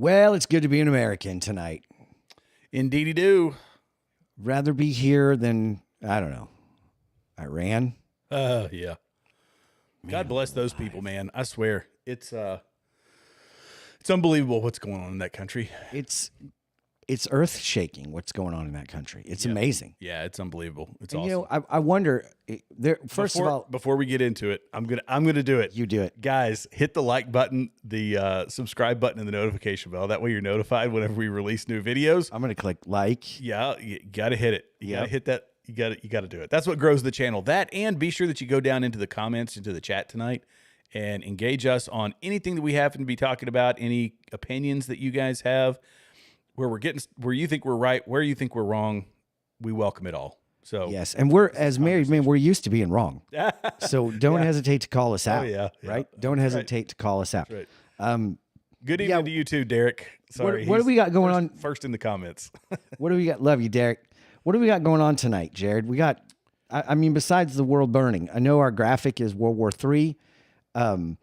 Well, it's good to be an American tonight. Indeedy do. Rather be here than, I don't know, Iran. Yeah. God bless those people, man. I swear. It's unbelievable what's going on in that country. It's earth shaking what's going on in that country. It's amazing. Yeah, it's unbelievable. It's and, awesome. You know, I wonder. Of all, before we get into it, I'm gonna do it. You do it, guys. Hit the like button, the subscribe button, and the notification bell. That way, you're notified whenever we release new videos. I'm gonna click like. Yeah, you gotta hit it. You gotta hit that. You gotta do it. That's what grows the channel. That, and be sure that you go down into the comments, into the chat tonight, and engage us on anything that we happen to be talking about. Any opinions that you guys have. Where you think we're right, where you think we're wrong, we welcome it all. So yes, and we're as married men, we're used to being wrong. So don't hesitate to call us out. Right? Don't hesitate to call us out. Right. Good evening to you too, Derek. Sorry. What do we got going on? First in the comments. What do we got? Love you, Derek. What do we got going on tonight, Jared? We got. I mean, besides the world burning, I know our graphic is World War III.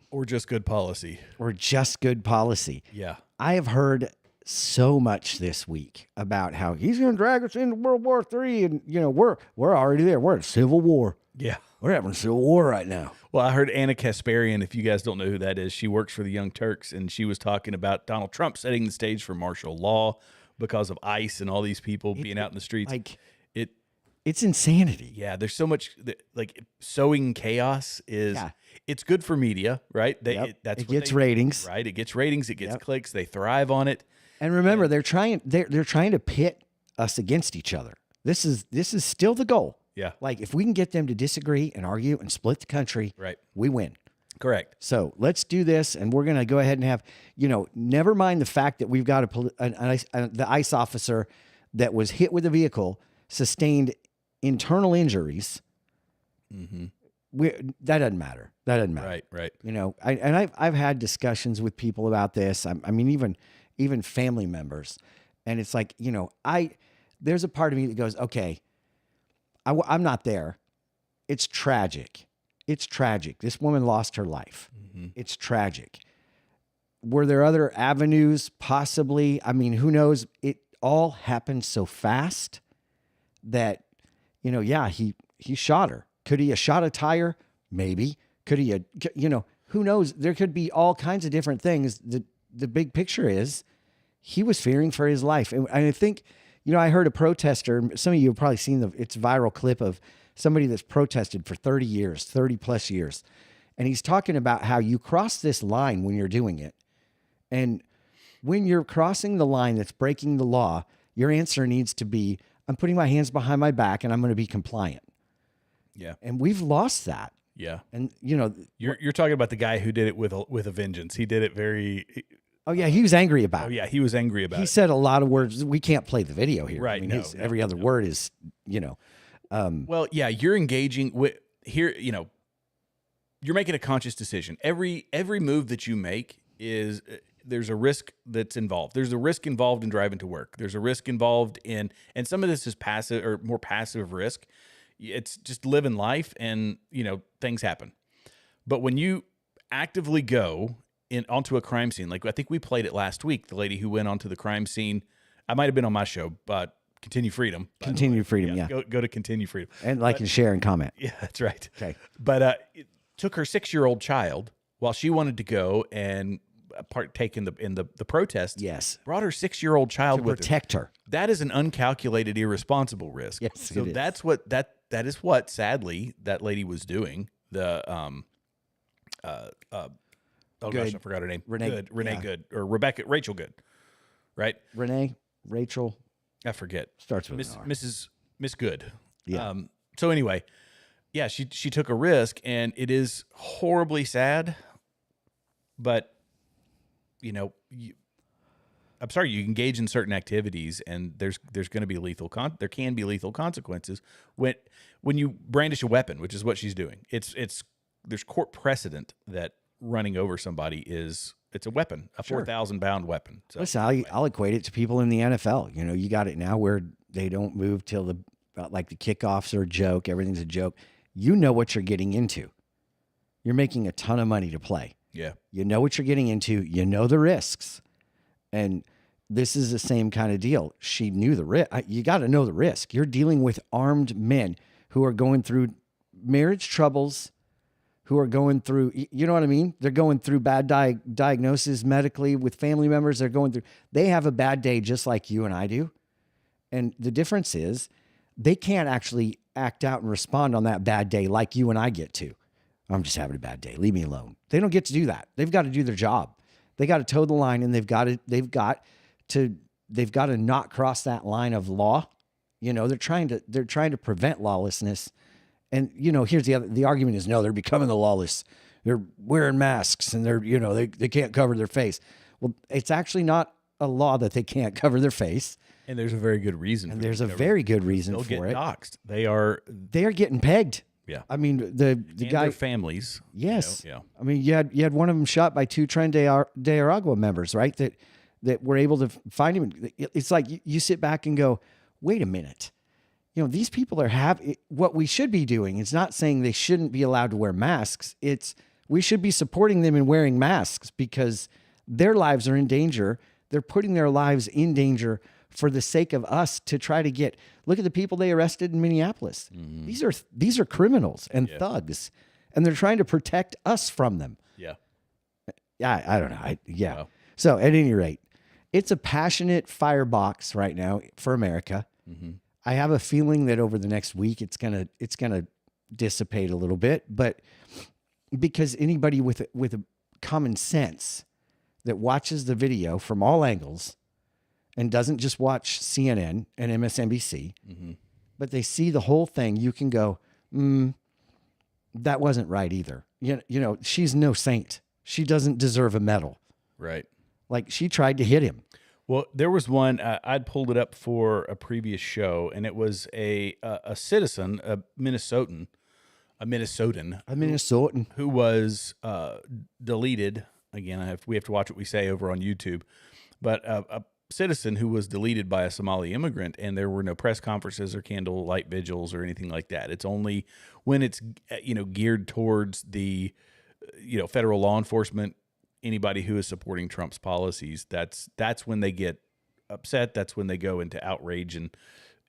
Or just good policy. Or just good policy. Yeah. I have heard so much this week about how he's going to drag us into World War III, and you know we're already there. We're in Civil War. Yeah, we're having a Civil War right now. Well, I heard Anna Kasparian. If you guys don't know who that is, she works for the Young Turks, and she was talking about Donald Trump setting the stage for martial law because of ICE and all these people being out in the streets. It's insanity. Yeah, there's so much like sowing chaos is. Yeah. It's good for media, right? It gets ratings, right? It gets ratings. It gets clicks. They thrive on it. And remember, they're trying to pit us against each other. This is still the goal. Yeah. Like if we can get them to disagree and argue and split the country, right, we win. Correct. So let's do this, and we're going to go ahead and have, never mind the fact that we've got the ICE officer that was hit with a vehicle, sustained internal injuries. Mm-hmm. That doesn't matter. That doesn't matter. Right. I've had discussions with people about this. I mean, even family members. And it's like, there's a part of me that goes, okay, I'm not there. It's tragic. It's tragic. This woman lost her life. Mm-hmm. It's tragic. Were there other avenues? Possibly. I mean, who knows? It all happened so fast that, he shot her. Could he have shot a tire? Maybe. Could he have, who knows? There could be all kinds of different things. The big picture is he was fearing for his life. And I think, I heard a protester, some of you have probably seen it's viral clip of somebody that's protested for 30 plus years. And he's talking about how you cross this line when you're doing it. And when you're crossing the line that's breaking the law, your answer needs to be, I'm putting my hands behind my back and I'm going to be compliant. Yeah. And we've lost that. Yeah. And you're talking about the guy who did it with a vengeance. He did it very. Oh yeah, he was angry about it. Oh yeah, he was angry about it. He said a lot of words. We can't play the video here. Right. I mean, every other word is, Well, yeah, you're engaging with here. You're making a conscious decision. Every move that you make is there's a risk that's involved. There's a risk involved in driving to work. There's a risk involved in, and some of this is passive or more passive risk. It's just living life, and things happen. But when you actively go onto a crime scene, like I think we played it last week, the lady who went onto the crime scene, I might have been on my show, but Continue Freedom. Continue Freedom, yeah. Go to Continue Freedom. And and share and comment. Yeah, that's right. Okay. But it took her 6-year-old child while she wanted to go and partake in the protest. Yes. Brought her 6-year-old child to protect her. That is an uncalculated, irresponsible risk. Yes, so that's what that is what sadly that lady was doing. The gosh, I forgot her name. Renee Good, or Rachel Good, right? Rachel. I forget. Starts with an R. Miss Good. Yeah. So anyway, yeah, she took a risk, and it is horribly sad. But I'm sorry, you engage in certain activities, and there's going to be there can be lethal consequences when you brandish a weapon, which is what she's doing. There's court precedent that running over somebody it's a weapon, a 4,000-pound weapon. So, listen, I'll equate it to people in the NFL. You got it now where they don't move till the kickoffs are a joke. Everything's a joke. You know what you're getting into. You're making a ton of money to play. Yeah. You know what you're getting into. You know the risks. And this is the same kind of deal. She knew the risk. You got to know the risk. You're dealing with armed men who are going through marriage troubles, who are going through, you know what I mean? They're going through bad diagnosis medically with family members. They have a bad day just like you and I do. And the difference is they can't actually act out and respond on that bad day like you and I get to. I'm just having a bad day. Leave me alone. They don't get to do that. They've got to do their job. They got to toe the line, and they've got to not cross that line of law. You know, they're trying to prevent lawlessness. And, you know, here's the argument is, no, they're becoming the lawless. They're wearing masks and they can't cover their face. Well, it's actually not a law that they can't cover their face. And there's a very good reason. And there's a very good reason for it. They'll get doxxed. They are getting pegged. Yeah. I mean, the guy, their families. Yes. You know, I mean, you had one of them shot by 2 Tren de Aragua members, right? That were able to find him. It's like you sit back and go, wait a minute. You know, these people what we should be doing. It's not saying they shouldn't be allowed to wear masks. We should be supporting them in wearing masks because their lives are in danger. They're putting their lives in danger for the sake of us to try to look at the people they arrested in Minneapolis. Mm-hmm. These are criminals and thugs, and they're trying to protect us from them. Yeah. Yeah. I don't know. Wow. So at any rate, it's a passionate firebox right now for America. Mm-hmm. I have a feeling that over the next week, it's gonna dissipate a little bit, but because anybody with a common sense that watches the video from all angles and doesn't just watch CNN and MSNBC, mm-hmm. but they see the whole thing, you can go, that wasn't right either. You know, she's no saint. She doesn't deserve a medal. Right. Like, she tried to hit him. Well, there was one, I'd pulled it up for a previous show, and it was a citizen, a Minnesotan, who was deleted. Again, we have to watch what we say over on YouTube, but a citizen who was deleted by a Somali immigrant, and there were no press conferences or candlelight vigils or anything like that. It's only when it's, you know, geared towards the, you know, federal law enforcement, anybody who is supporting Trump's policies, that's when they get upset. That's when they go into outrage and,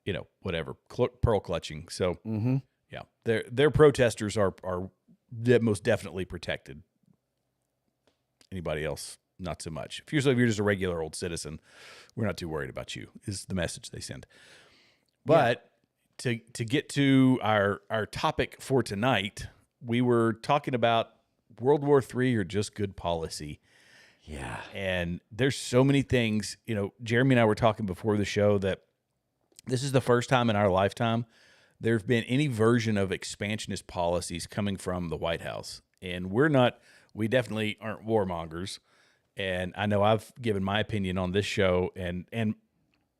you know, whatever, pearl clutching. So, mm-hmm. yeah, their protesters are most definitely protected. Anybody else, not so much. If you're just a regular old citizen, we're not too worried about you, is the message they send. But to get to our topic for tonight, we were talking about World War III or just good policy. Yeah. And there's so many things, you know, Jeremy and I were talking before the show that this is the first time in our lifetime there's been any version of expansionist policies coming from the White House. And we definitely aren't warmongers. And I know I've given my opinion on this show and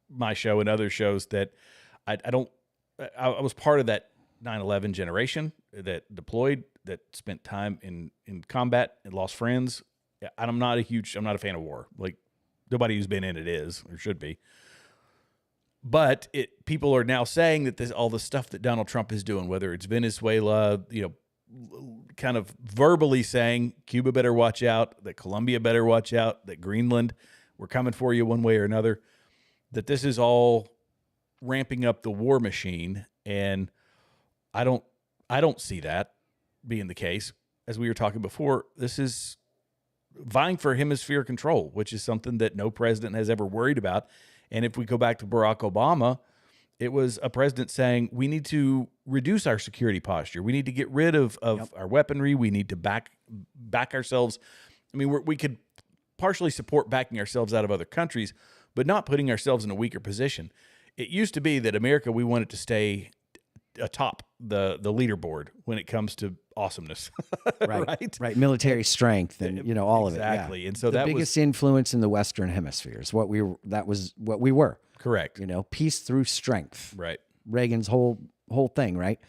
my show and other shows that I was part of that 9/11 generation that deployed, that spent time in combat and lost friends. I'm not a fan of war. Like, nobody who's been in it is or should be. But people are now saying that all the stuff that Donald Trump is doing, whether it's Venezuela, you know, kind of verbally saying Cuba better watch out, that Colombia better watch out, that Greenland, we're coming for you one way or another, that this is all ramping up the war machine. And I don't see that being the case. As we were talking before, this is vying for hemisphere control, which is something that no president has ever worried about. And if we go back to Barack Obama, it was a president saying we need to reduce our security posture. We need to get rid of our weaponry. We need to back ourselves. I mean, we could partially support backing ourselves out of other countries, but not putting ourselves in a weaker position. It used to be that America, we wanted to stay atop the leaderboard when it comes to awesomeness. right. Military strength and, you know, all of it. Exactly. And so the biggest influence in the Western Hemisphere is that was what we were. Correct. You know, peace through strength. Right. Reagan's whole thing, right?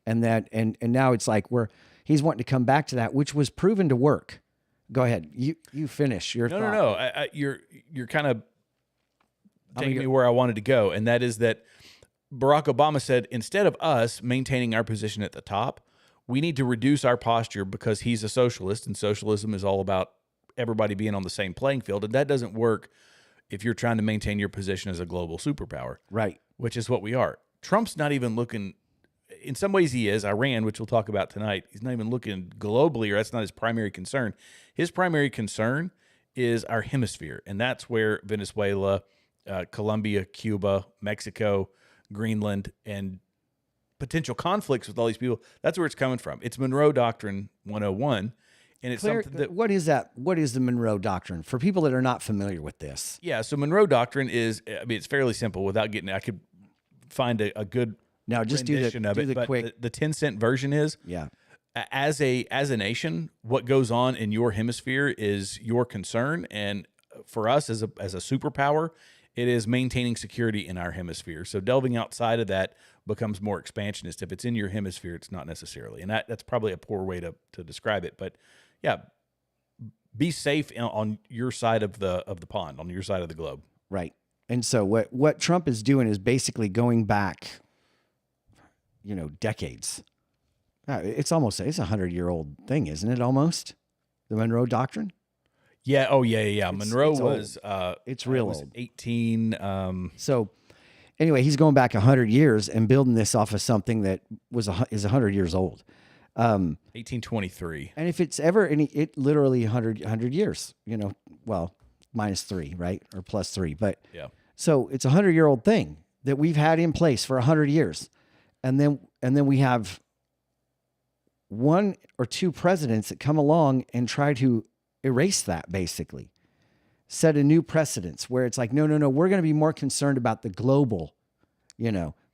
And now it's like he's wanting to come back to that, which was proven to work. Go ahead. You finish your thought. No. You're kind of taking me where I wanted to go, and that is that Barack Obama said, instead of us maintaining our position at the top, we need to reduce our posture because he's a socialist, and socialism is all about everybody being on the same playing field, and that doesn't work if you're trying to maintain your position as a global superpower, Right. which is what we are. Trump's not even looking. In some ways, he is. Iran, which we'll talk about tonight, he's not even looking globally, or that's not his primary concern. His primary concern is our hemisphere, and that's where Venezuela, Colombia, Cuba, Mexico, Greenland, and potential conflicts with all these people, that's where it's coming from. It's Monroe Doctrine 101, and it's something that... What is that? What is the Monroe Doctrine? For people that are not familiar with this. Yeah, so Monroe Doctrine is, I mean, it's fairly simple without getting... I could find a good now, just rendition of it, but quick... the 10-cent version is... Yeah. As a nation, what goes on in your hemisphere is your concern, and for us as a superpower, it is maintaining security in our hemisphere. So delving outside of that becomes more expansionist. If it's in your hemisphere, it's not necessarily, and that's probably a poor way to describe it. But yeah, be safe on your side of the pond, on your side of the globe. Right. And so what Trump is doing is basically going back, decades. It's a 100-year-old thing, isn't it? Almost, the Monroe Doctrine. Yeah. Oh, yeah. Monroe was it's real was old. 18. So anyway, he's going back 100 years and building this off of something that is 100 years old. 1823. And if it's ever it literally 100 years. Well, -3, right, or +3, but yeah. So it's a 100-year-old thing that we've had in place for 100 years, and then we have one or two presidents that come along and try to erase that, basically set a new precedence where it's like, no, we're going to be more concerned about the global,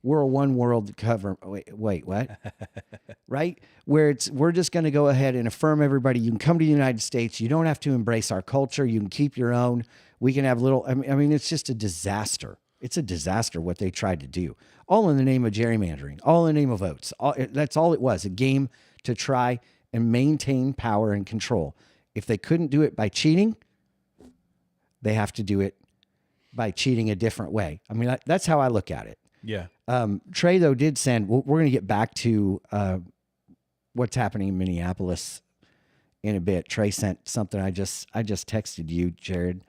we're a one world cover. Wait, what? Right? Where we're just going to go ahead and affirm everybody. You can come to the United States. You don't have to embrace our culture. You can keep your own. We can have I mean, it's just a disaster. It's a disaster what they tried to do, all in the name of gerrymandering, all in the name of votes. That's all it was, a game to try and maintain power and control. If they couldn't do it by cheating, they have to do it by cheating a different way. I mean, that's how I look at it. Yeah. Trey, though, did send, we're going to get back to what's happening in Minneapolis in a bit. Trey sent something. I just texted you, Jared,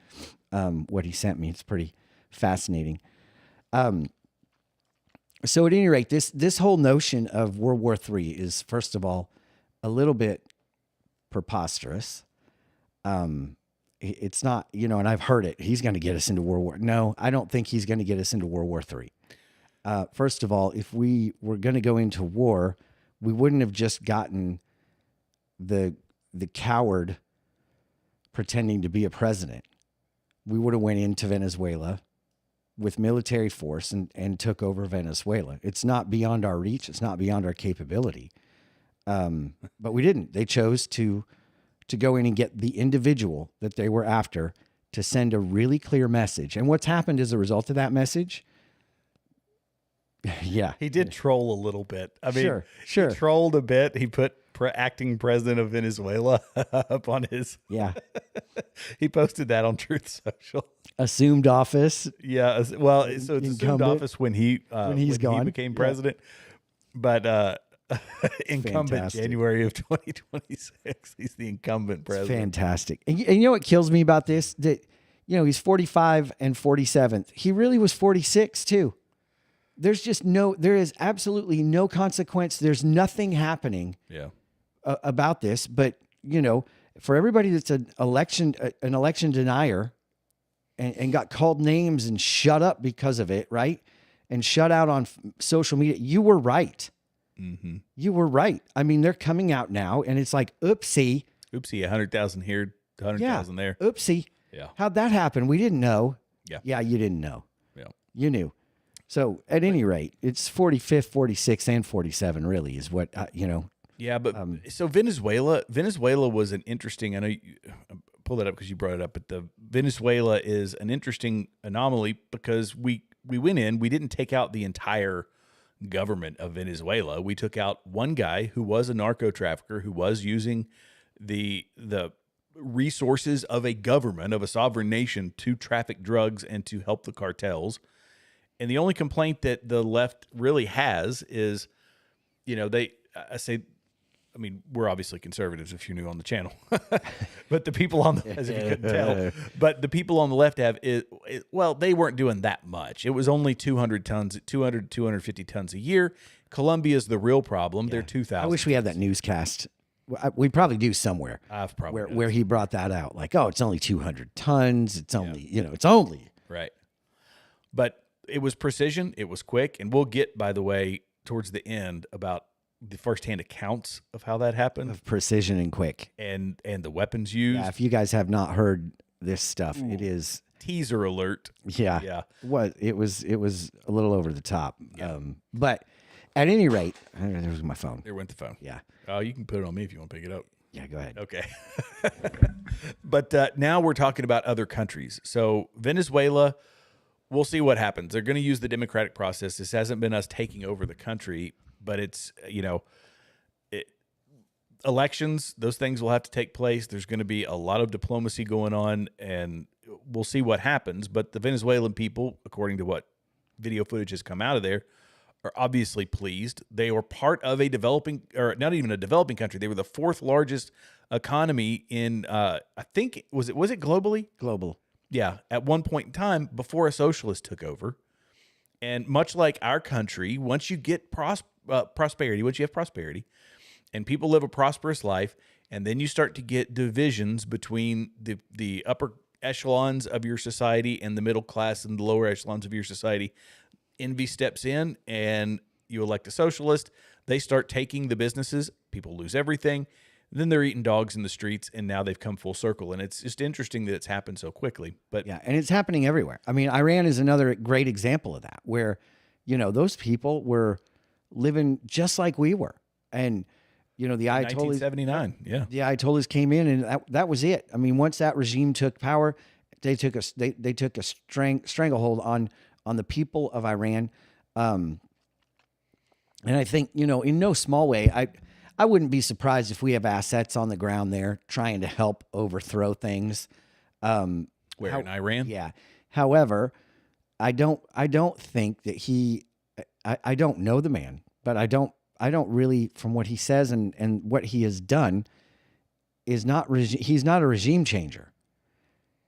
what he sent me. It's pretty fascinating. So at any rate, this whole notion of World War III is, first of all, a little bit preposterous. It's not, and I've heard it. He's going to get us into World War. No, I don't think he's going to get us into World War III. First of all, if we were going to go into war, we wouldn't have just gotten the coward pretending to be a president. We would have went into Venezuela with military force and took over Venezuela. It's not beyond our reach. It's not beyond our capability. But we didn't. They chose to go in and get the individual that they were after to send a really clear message. And what's happened as a result of that message? Yeah. He did troll a little bit. I mean, sure. He trolled a bit. He put acting president of Venezuela up on his... Yeah. He posted that on Truth Social. Assumed office. Yeah. Well, so it's assumed office when he became president. Yeah. But incumbent Fantastic. January of 2026. He's the incumbent president. Fantastic. And you know what kills me about this? That, he's 45 and 47th. He really was 46 too. There is absolutely no consequence. There's nothing happening about this. But, for everybody that's an election denier and got called names and shut up because of it, right? And shut out on social media, you were right. Mm-hmm. You were right. I mean, they're coming out now and it's like, oopsie. 100,000 here, 100,000 there. Oopsie. Yeah. How'd that happen? We didn't know. Yeah. Yeah, you didn't know. Yeah. You knew. So at any rate, it's 45th, 46th, and 47 really is what, Yeah, but so Venezuela was an interesting, I know you pulled that up because you brought it up, but the Venezuela is an interesting anomaly because we went in, we didn't take out the entire government of Venezuela. We took out one guy who was a narco trafficker, who was using the resources of a government, of a sovereign nation, to traffic drugs and to help the cartels. And the only complaint that the left really has is, I mean, we're obviously conservatives if you're new on the channel, but the people on the, as if you couldn't tell, but the people on the left well, they weren't doing that much. It was only 200 tons, 250 tons a year. Colombia's the real problem. They're 2,000. I wish we had that newscast. We probably do somewhere. I've probably where he brought that out. Like, oh, it's only 200 tons. It's only, it's only. Right. But it was precision. It was quick. And we'll get, by the way, towards the end about the firsthand accounts of how that happened. Of precision and quick. And the weapons used. Yeah, if you guys have not heard this stuff, it is. Teaser alert. Yeah. Yeah. It was a little over the top. Yeah. But at any rate, there was my phone. There went the phone. Yeah. Oh, you can put it on me if you want to pick it up. Yeah, go ahead. Okay. But now we're talking about other countries. So Venezuela, we'll see what happens. They're going to use the democratic process. This hasn't been us taking over the country, but it's, elections, those things will have to take place. There's going to be a lot of diplomacy going on, and we'll see what happens. But the Venezuelan people, according to what video footage has come out of there, are obviously pleased. They were part of a developing, or not even a developing country. They were the fourth largest economy in, I think, was it globally? Global. Yeah, at one point in time before a socialist took over. And much like our country, once you get prosperity, once you have prosperity, and people live a prosperous life, and then you start to get divisions between the upper echelons of your society and the middle class and the lower echelons of your society, envy steps in, and you elect a socialist. They start taking the businesses. People lose everything. Then they're eating dogs in the streets, and now they've come full circle. And it's just interesting that it's happened so quickly. But yeah, and it's happening everywhere. I mean, Iran is another great example of that, where, those people were living just like we were. And, the Ayatollahs. 1979, yeah. The Ayatollahs came in, and that was it. I mean, once that regime took power, they took a stranglehold on the people of Iran. And I think, in no small way, I wouldn't be surprised if we have assets on the ground there trying to help overthrow things. In Iran? Yeah. However, I don't think that I don't know the man, but I don't really, from what he says and what he has done, he's not a regime changer.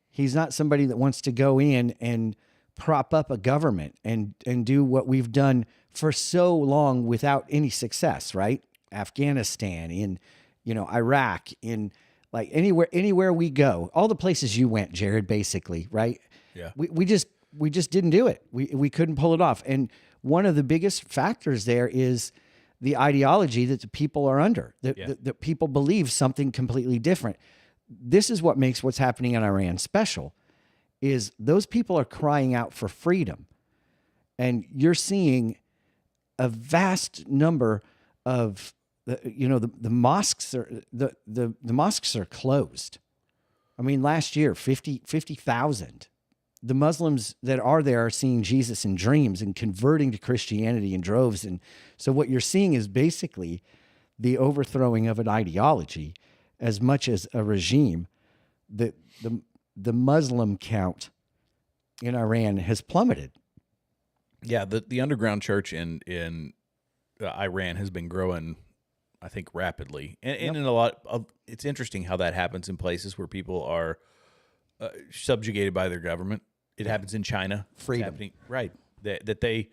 He's not somebody that wants to go in and prop up a government and do what we've done for so long without any success, right? Afghanistan, in Iraq, in like anywhere we go, all the places you went, Jared, basically, right? Yeah. We just didn't do it. We couldn't pull it off. And one of the biggest factors there is the ideology that the people are under, that people believe something completely different. This is what makes what's happening in Iran special, is those people are crying out for freedom. And you're seeing a vast number of the mosques are the mosques are closed. I mean, last year 50,000. The Muslims that are there are seeing Jesus in dreams and converting to Christianity in droves. And so what you're seeing is basically the overthrowing of an ideology as much as a regime. The Muslim count in Iran has plummeted. Yeah, the underground church in Iran has been growing, I think, rapidly. And in a lot of, it's interesting how that happens in places where people are subjugated by their government. It happens in China. Freedom. Right. That they,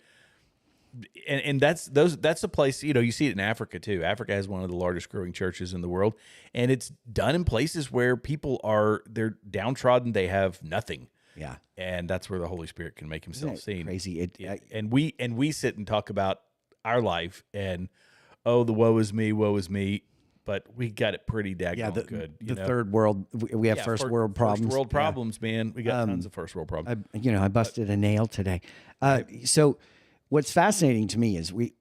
and that's the place, you see it in Africa too. Africa has one of the largest growing churches in the world, and it's done in places where people they're downtrodden. They have nothing. Yeah. And that's where the Holy Spirit can make himself seen. Crazy. And we sit and talk about our life and, the woe is me, but we got it pretty daggone good. The third world, we have first world problems. First world problems, man. We got tons of first world problems. I busted a nail today. So what's fascinating to me is we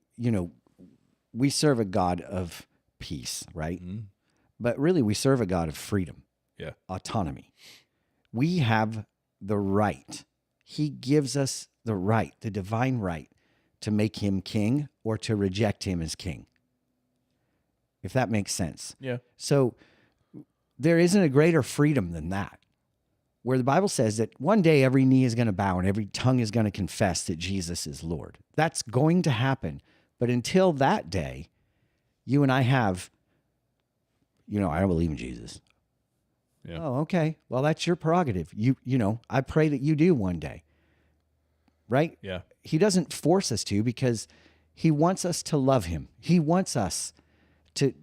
serve a God of peace, right? Mm-hmm. But really we serve a God of freedom, autonomy. We have the right. He gives us the right, the divine right, to make him king or to reject him as king. If that makes sense. Yeah. So there isn't a greater freedom than that, where the Bible says that one day every knee is going to bow and every tongue is going to confess that Jesus is Lord. That's going to happen. But until that day, you and I have I don't believe in Jesus. Yeah. Oh, okay. Well, that's your prerogative. I pray that you do one day. Right? Yeah. He doesn't force us to, because he wants us to love him. He wants us to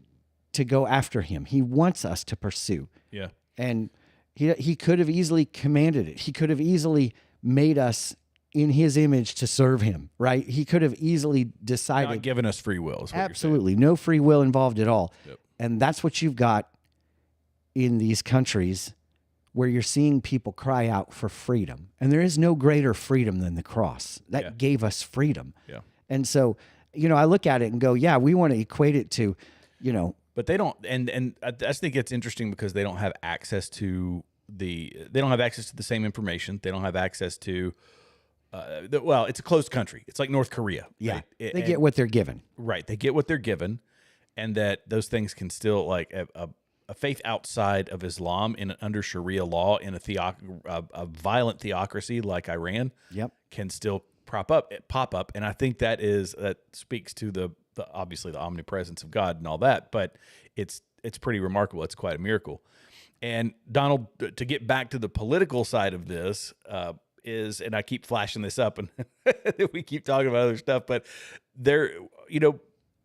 go after him. He wants us to pursue. Yeah. And he could have easily commanded it. He could have easily made us in his image to serve him, right? He could have easily decided. Not giving us free will. Is what Absolutely. No free will involved at all. Yep. And that's what you've got in these countries where you're seeing people cry out for freedom. And there is no greater freedom than the cross. That gave us freedom. Yeah. And so, I look at it and go, yeah, we want to equate it to, But they don't, and I just think it's interesting because they don't have access to the same information. They don't have access to, it's a closed country. It's like North Korea. Yeah. Right? They get what they're given. Right. They get what they're given, and that those things can still, like a faith outside of Islam under Sharia law in a violent theocracy like Iran can still pop up. And I think that speaks to the obviously the omnipresence of God and all that, but it's pretty remarkable. It's quite a miracle. And Donald, to get back to the political side of this, and I keep flashing this up and we keep talking about other stuff, but there,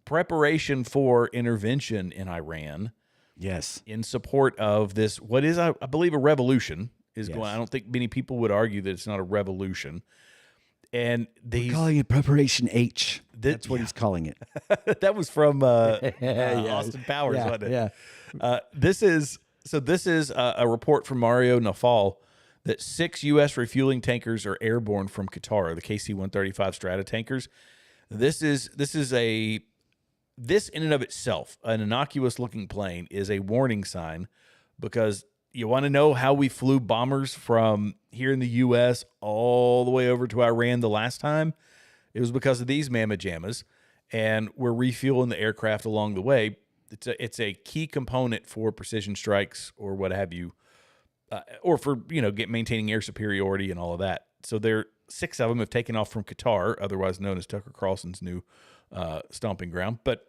preparation for intervention in Iran. Yes. In support of this, what is, I believe, a revolution is going. I don't think many people would argue that it's not a revolution. And we're calling it Preparation H. That's what he's calling it. That was from Austin Powers, wasn't it? Yeah. This is a report from Mario Nafal that 6 U.S. refueling tankers are airborne from Qatar, the KC-135 Strata tankers. This in and of itself, an innocuous-looking plane, is a warning sign, because you want to know how we flew bombers from here in the U.S. all the way over to Iran the last time? It was because of these mamma jammas, and we're refueling the aircraft along the way. It's a key component for precision strikes or what have you, or for maintaining air superiority and all of that. So 6 of them have taken off from Qatar, otherwise known as Tucker Carlson's new stomping ground, but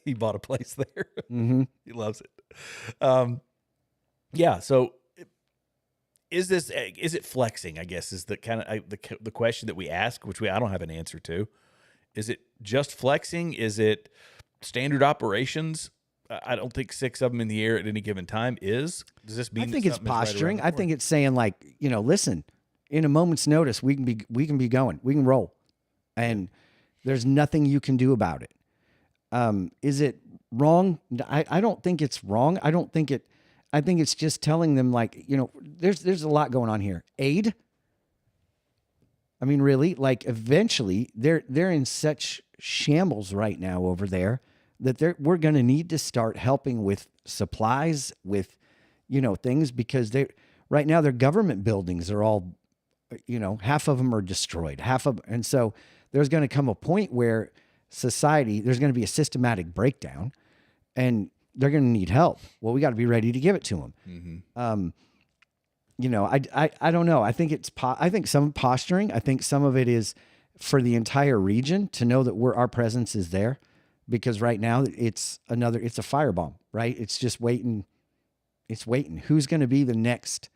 he bought a place there. Mm-hmm. He loves it. So is it flexing, I guess, is the kind of the question that we ask, which I don't have an answer to. Is it just flexing? Is it standard operations? I don't think 6 of them in the air at any given time is. Does this mean? I think it's posturing. I think it's saying, like, listen, in a moment's notice, we can be going, we can roll, and there's nothing you can do about it. Is it wrong? I don't think it's wrong. I think it's just telling them, like, there's a lot going on here. Aid. I mean, really, like, eventually they're in such shambles right now over there that we're going to need to start helping with supplies, with, things, because right now their government buildings are all, half of them are destroyed, and so there's going to come a point where there's going to be a systematic breakdown, and they're going to need help. Well, we got to be ready to give it to them. Mm-hmm. I don't know. I think I think some posturing. I think some of it is for the entire region to know that our presence is there, because right now it's a firebomb, right? It's just waiting. It's waiting. Who's going to be the next,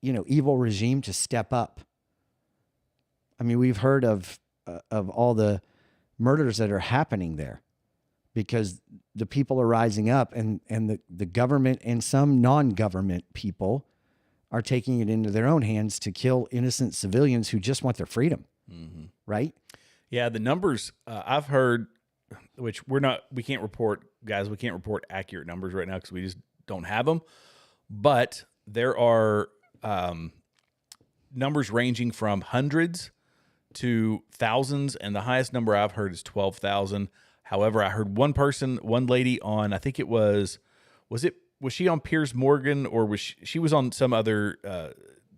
evil regime to step up? I mean, we've heard of all the murders that are happening there because the people are rising up, and the government and some non-government people are taking it into their own hands to kill innocent civilians who just want their freedom. Mm-hmm. Right? Yeah. The numbers I've heard, which we can't report, guys, we can't report accurate numbers right now because we just don't have them, but there are numbers ranging from hundreds to thousands, and the highest number I've heard is 12,000. However, I heard one lady on, I think it was she on Piers Morgan, or was she was on some other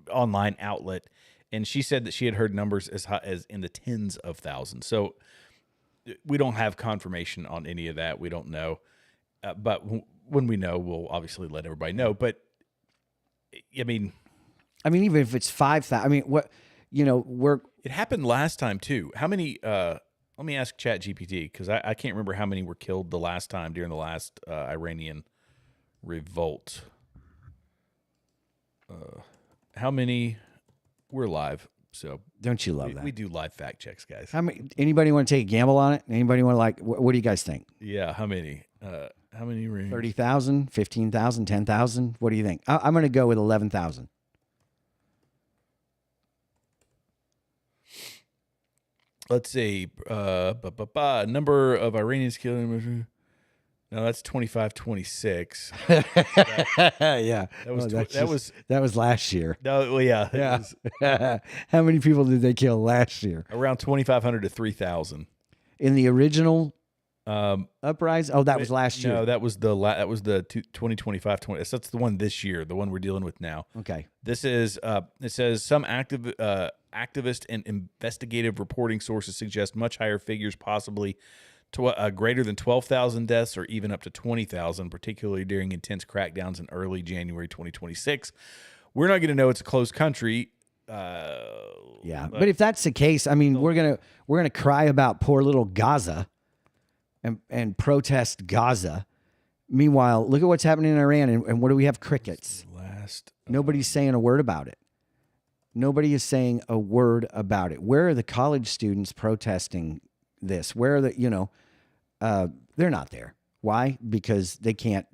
online outlet, and she said that she had heard numbers as high as in the tens of thousands. So we don't have confirmation on any of that. We don't know, but when we know, we'll obviously let everybody know. But I mean, even if it's 5,000, I mean, what? It happened last time too. How many? Let me ask ChatGPT because I can't remember how many were killed the last time during the last Iranian revolt. How many? We're live, so Don't you love that? We do live fact checks, guys. How many? Anybody want to take a gamble on it? Anybody want to what do you guys think? Yeah, how many? How many? 30,000, 15,000, 10,000? What do you think? I'm going to go with 11,000. Let's see. Number of Iranians killed. No, that's 25, 26. Yeah, that was last year. No, well, yeah, Yeah. How many people did they kill last year? around 2,500 to 3,000 in the original uprising. Oh, that was last year. No, that was the 2025. That's the one this year. The one we're dealing with now. Okay. This is. It says some activist and investigative reporting sources suggest much higher figures, possibly greater than 12,000 deaths or even up to 20,000, particularly during intense crackdowns in early January 2026. We're not going to know. It's a closed country. But if that's the case, I mean, we're gonna cry about poor little Gaza, and protest Gaza. Meanwhile, look at what's happening in Iran, and what do we have? Crickets. Nobody's saying a word about it. Nobody is saying a word about it. Where are the college students protesting this? Where are the, they're not there. Why? Because they can't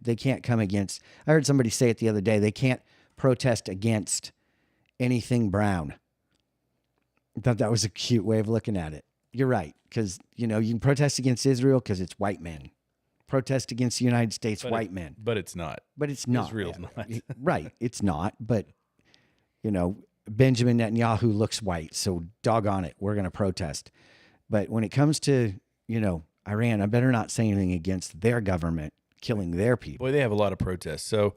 come against, I heard somebody say it the other day, they can't protest against anything brown. I thought that was a cute way of looking at it. You're right. Because, you can protest against Israel because it's white men. Protest against the United States, white men. But it's not. But it's not. Israel's not. Right. It's not. But, Benjamin Netanyahu looks white. So doggone it. We're going to protest. But when it comes to, Iran, I better not say anything against their government killing their people. Boy, they have a lot of protests. So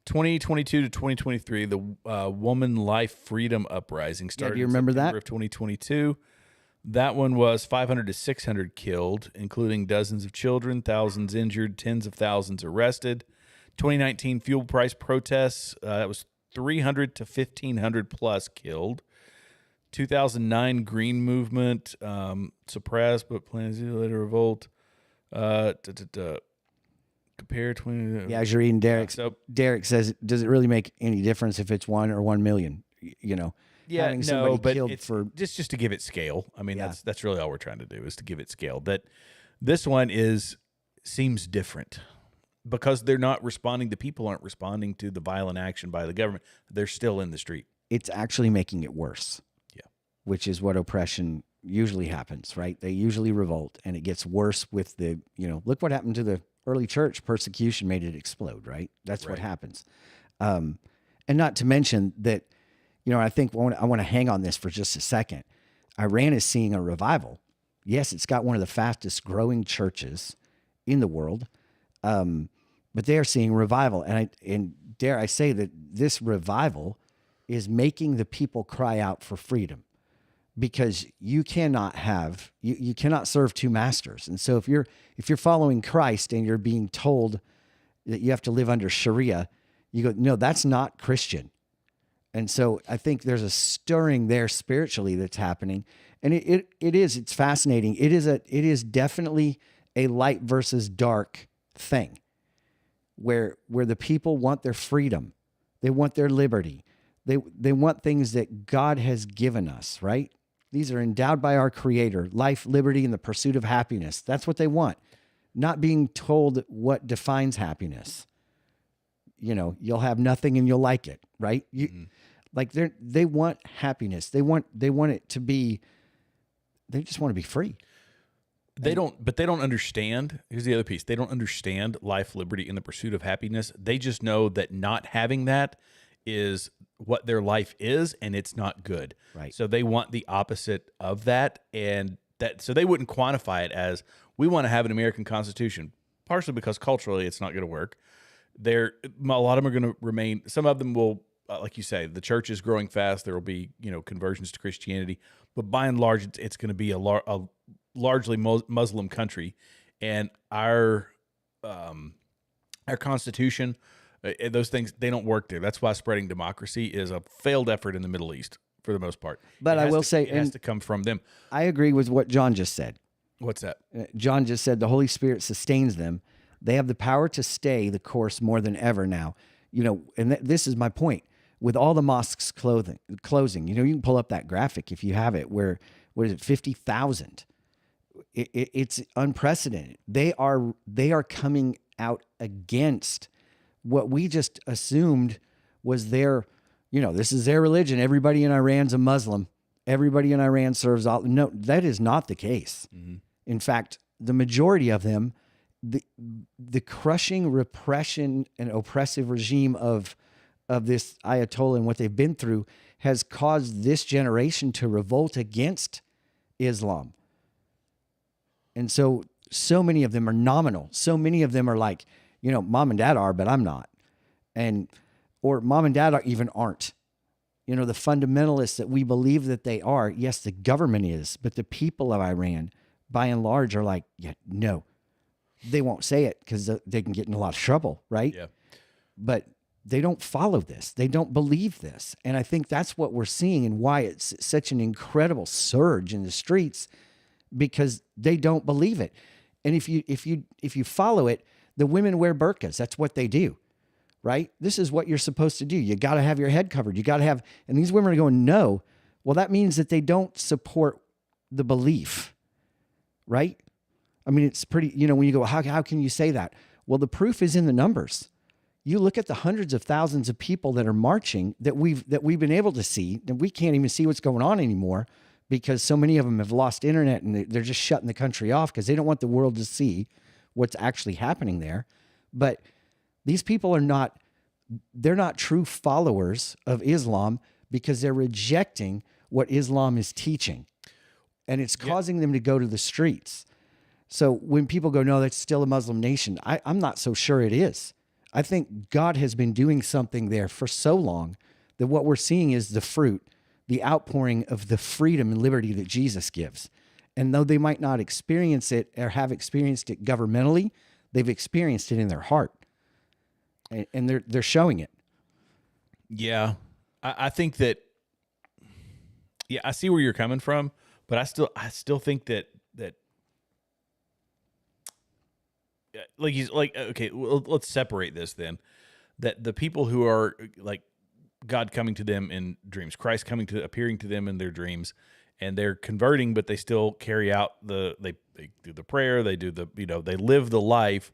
2022 to 2023, the Woman Life Freedom Uprising started do you remember in September that? of 2022. That one was 500 to 600 killed, including dozens of children, thousands injured, tens of thousands arrested. 2019 fuel price protests, that was 300 to 1,500 plus killed. 2009 Green Movement, suppressed but plans to later revolt. Compare 20. Yeah, as you're reading Derek says, does it really make any difference if it's 1 or 1 million? Having somebody killed for just to give it scale. I mean, that's really all we're trying to do is to give it scale. That this one seems different because they're not responding. The people aren't responding to the violent action by the government. They're still in the street. It's actually making it worse. Yeah, which is what oppression usually happens, right? They usually revolt, and it gets worse with the look what happened to the early church. Persecution made it explode, right? That's what happens. And not to mention that. I think I want to hang on this for just a second. Iran is seeing a revival. Yes, it's got one of the fastest growing churches in the world, but they are seeing revival. And dare I say that this revival is making the people cry out for freedom, because you cannot you cannot serve two masters. And so if you're following Christ and you're being told that you have to live under Sharia, you go, no, that's not Christian. And so I think there's a stirring there spiritually that's happening. And it's fascinating. It is definitely a light versus dark thing where the people want their freedom. They want their liberty. They want things that God has given us, right? These are endowed by our Creator, life, liberty, and the pursuit of happiness. That's what they want. Not being told what defines happiness. You'll have nothing and you'll like it, right? Like they want happiness. They want it to be. They just want to be free. They don't understand. Here's the other piece. They don't understand life, liberty, and the pursuit of happiness. They just know that not having that is what their life is, and it's not good. Right. So they want the opposite of that, so they wouldn't quantify it as we want to have an American Constitution, partially because culturally it's not going to work. A lot of them are going to remain. Some of them will. Like you say, the church is growing fast. There will be, conversions to Christianity, but by and large, it's going to be a largely Muslim country, and our Constitution, those things, they don't work there. That's why spreading democracy is a failed effort in the Middle East for the most part. But I will say, it has to come from them. I agree with what John just said. What's that? John just said the Holy Spirit sustains them. They have the power to stay the course more than ever now. And this is my point. With all the mosques closing, you can pull up that graphic if you have it, where, what is it, 50,000. It's unprecedented. They are coming out against what we just assumed was their, this is their religion. Everybody in Iran's a Muslim. Everybody in Iran serves Allah. No, that is not the case. Mm-hmm. In fact, the majority of them, the crushing repression and oppressive regime of this Ayatollah and what they've been through has caused this generation to revolt against Islam. And so many of them are nominal. So many of them are like, mom and dad are, but I'm not. Or mom and dad even aren't. The fundamentalists that we believe that they are, yes, the government is, but the people of Iran, by and large, are like, yeah, no. They won't say it because they can get in a lot of trouble, right? Yeah. But they don't follow this. They don't believe this. And I think that's what we're seeing and why it's such an incredible surge in the streets, because they don't believe it. And if you follow it, the women wear burqas. That's what they do, right? This is what you're supposed to do. You got to have your head covered. You got to have, and these women are going, no. Well, that means that they don't support the belief, right? I mean, it's pretty, when you go, how can you say that? Well, the proof is in the numbers. You look at the hundreds of thousands of people that are marching that we've been able to see, and we can't even see what's going on anymore because so many of them have lost internet and they're just shutting the country off because they don't want the world to see what's actually happening there. But these people they're not true followers of Islam because they're rejecting what Islam is teaching. And it's causing them to go to the streets. So when people go, no, that's still a Muslim nation, I'm not so sure it is. I think God has been doing something there for so long that what we're seeing is the fruit, the outpouring of the freedom and liberty that Jesus gives. And though they might not experience it or have experienced it governmentally, they've experienced it in their heart. And they're showing it. Yeah. I think that, I see where you're coming from, but I still think that okay, well, let's separate this then. That the people who are like God coming to them in dreams, Christ appearing to them in their dreams, and they're converting, but they still carry out they do the prayer, they do they live the life,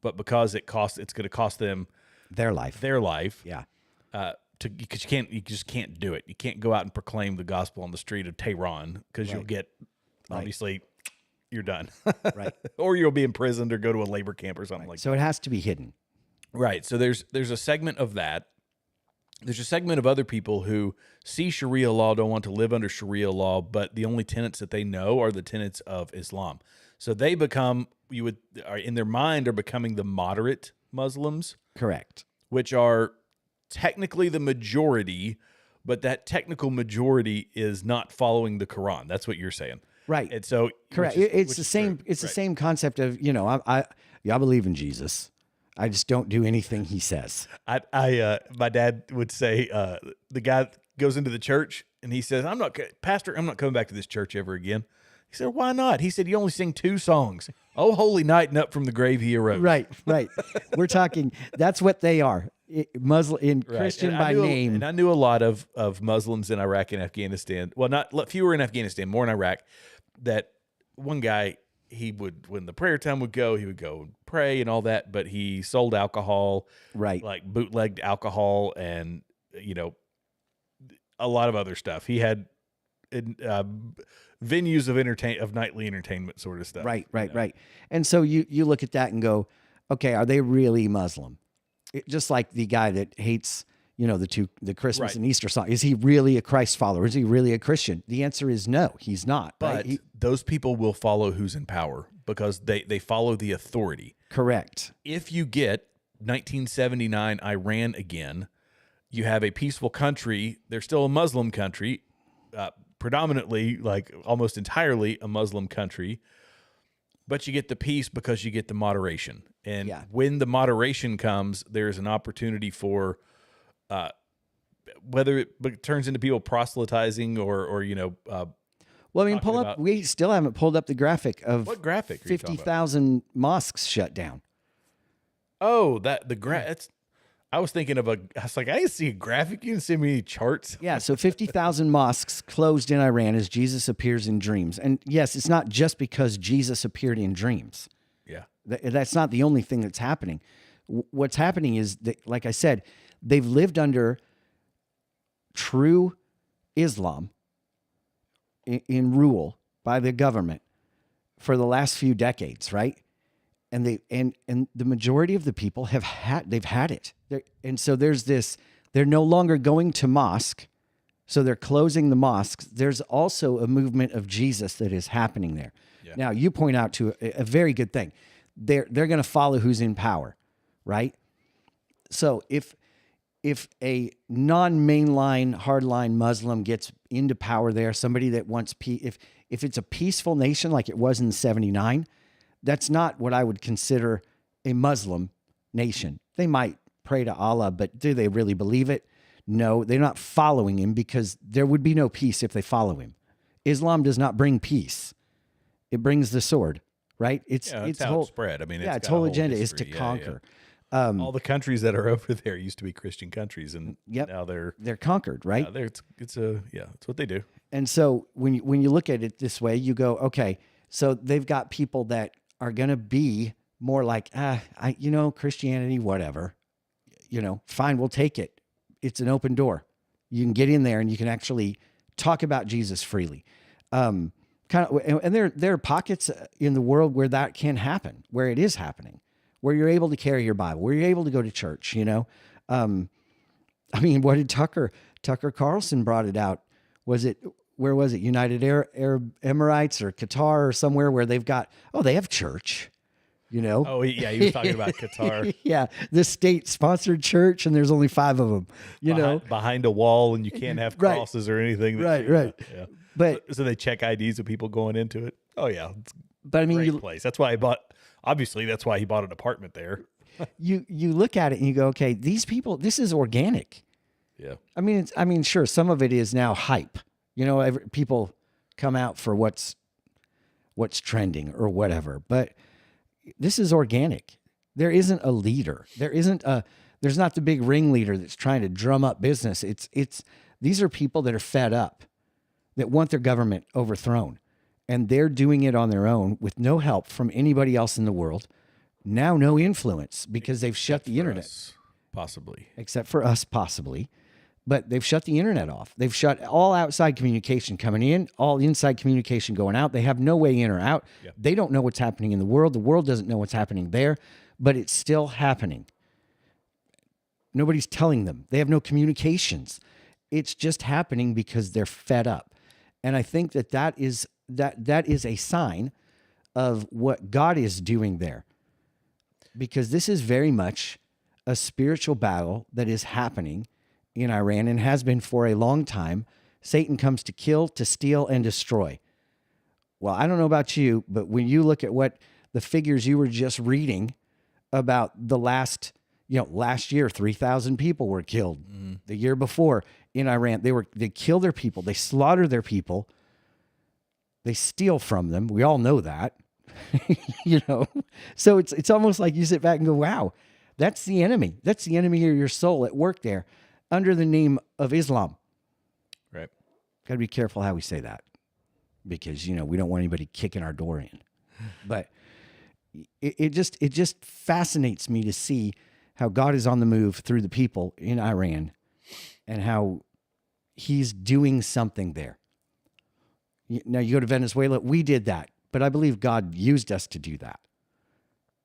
but because it's going to cost them their life. Yeah. Because you just can't do it. You can't go out and proclaim the gospel on the street of Tehran because you'll get, obviously, you're done. Right. Or you'll be imprisoned or go to a labor camp or something like that. So it has to be hidden. Right. So there's a segment of that. There's a segment of other people who see Sharia law, don't want to live under Sharia law, but the only tenets that they know are the tenets of Islam. So they in their mind, are becoming the moderate Muslims. Correct. Which are technically the majority, but that technical majority is not following the Quran. That's what you're saying. Right. And so correct. It's the same. True. It's the same concept of, I believe in Jesus. I just don't do anything he says. My dad would say, the guy goes into the church and he says, Pastor, I'm not coming back to this church ever again. He said, why not? He said, you only sing 2 songs. Oh, holy night and up from the grave he arose. Right. We're talking, that's what they are. Muslim, Christian by name. And I knew a lot of Muslims in Iraq and Afghanistan. Well, not fewer in Afghanistan, more in Iraq. That one guy, he would, when the prayer time would go, he would go and pray and all that, but he sold alcohol, right? Like bootlegged alcohol and, a lot of other stuff. He had venues of nightly entertainment sort of stuff. Right. And so you look at that and go, okay, are they really Muslim? Just like the guy that hates, the Christmas and Easter song. Is he really a Christ follower? Is he really a Christian? The answer is no, he's not. But those people will follow who's in power because they follow the authority. Correct. If you get 1979 Iran again, you have a peaceful country. They're still a Muslim country, predominantly, like almost entirely a Muslim country. But you get the peace because you get the moderation. And when the moderation comes, there's an opportunity for whether it turns into people proselytizing or Well, I mean, talking about, we still haven't pulled up the graphic of what graphic are you talking about? 50,000 mosques shut down. Oh, I was thinking of I was like, I didn't see a graphic. You didn't send me any charts. Yeah, so 50,000 mosques closed in Iran as Jesus appears in dreams. And yes, it's not just because Jesus appeared in dreams. Yeah. That's not the only thing that's happening. What's happening is that, like I said, they've lived under true Islam in rule by the government for the last few decades, right? And the majority of the people they've had it. And so they're no longer going to mosque. So they're closing the mosques. There's also a movement of Jesus that is happening there. Yeah. Now you point out to a very good thing. They're going to follow who's in power, right? So if a non-mainline, hardline Muslim gets into power there, somebody that wants peace, if it's a peaceful nation like it was in '79, that's not what I would consider a Muslim nation. They might pray to Allah, but do they really believe it? No, they're not following him because there would be no peace if they follow him. Islam does not bring peace. It brings the sword, right? It's how whole it spread. I mean, its whole agenda is to conquer. Yeah. All the countries that are over there used to be Christian countries, and now they're conquered, right? Yeah, it's what they do. And so when you look at it this way, you go, okay, so they've got people that are going to be more like, Christianity, whatever, fine, we'll take it. It's an open door. You can get in there and you can actually talk about Jesus freely. And there are pockets in the world where that can happen, where it is happening, where you're able to carry your Bible, where you're able to go to church, what did Tucker Carlson brought it out? Where was it? United Arab Emirates or Qatar or somewhere where they have church, Oh yeah, he was talking about Qatar. Yeah, the state-sponsored church, and there's only 5 of them. Behind a wall, and you can't have crosses or anything. Right. Yeah. But so they check IDs of people going into it. Oh yeah, but I mean, great place. That's why Obviously, that's why he bought an apartment there. You look at it and you go, okay, these people, this is organic. Yeah. I mean, sure, some of it is now hype. People come out for what's trending or whatever, but this is organic. There isn't a leader. There's not the big ringleader that's trying to drum up business. These are people that are fed up, that want their government overthrown, and they're doing it on their own with no help from anybody else in the world. Now, no influence because they've shut the internet. Possibly. Except for us, possibly. But they've shut the internet off. They've shut all outside communication coming in, all inside communication going out. They have no way in or out. Yep. They don't know what's happening in the world. The world doesn't know what's happening there, but it's still happening. Nobody's telling them. They have no communications. It's just happening because they're fed up. And I think that is a sign of what God is doing there. Because this is very much a spiritual battle that is happening in Iran and has been for a long time. Satan comes to kill, to steal, and destroy. Well, I don't know about you, but when you look at what the figures you were just reading about the last year, 3,000 people were killed. Mm-hmm. The year before in Iran, they kill their people, they slaughter their people, they steal from them. We all know that, So it's almost like you sit back and go, wow, that's the enemy. That's the enemy of your soul at work there, under the name of Islam. Right. Got to be careful how we say that, because we don't want anybody kicking our door in. But it just fascinates me to see how God is on the move through the people in Iran, and how He's doing something there. Now you go to Venezuela, we did that, but I believe God used us to do that.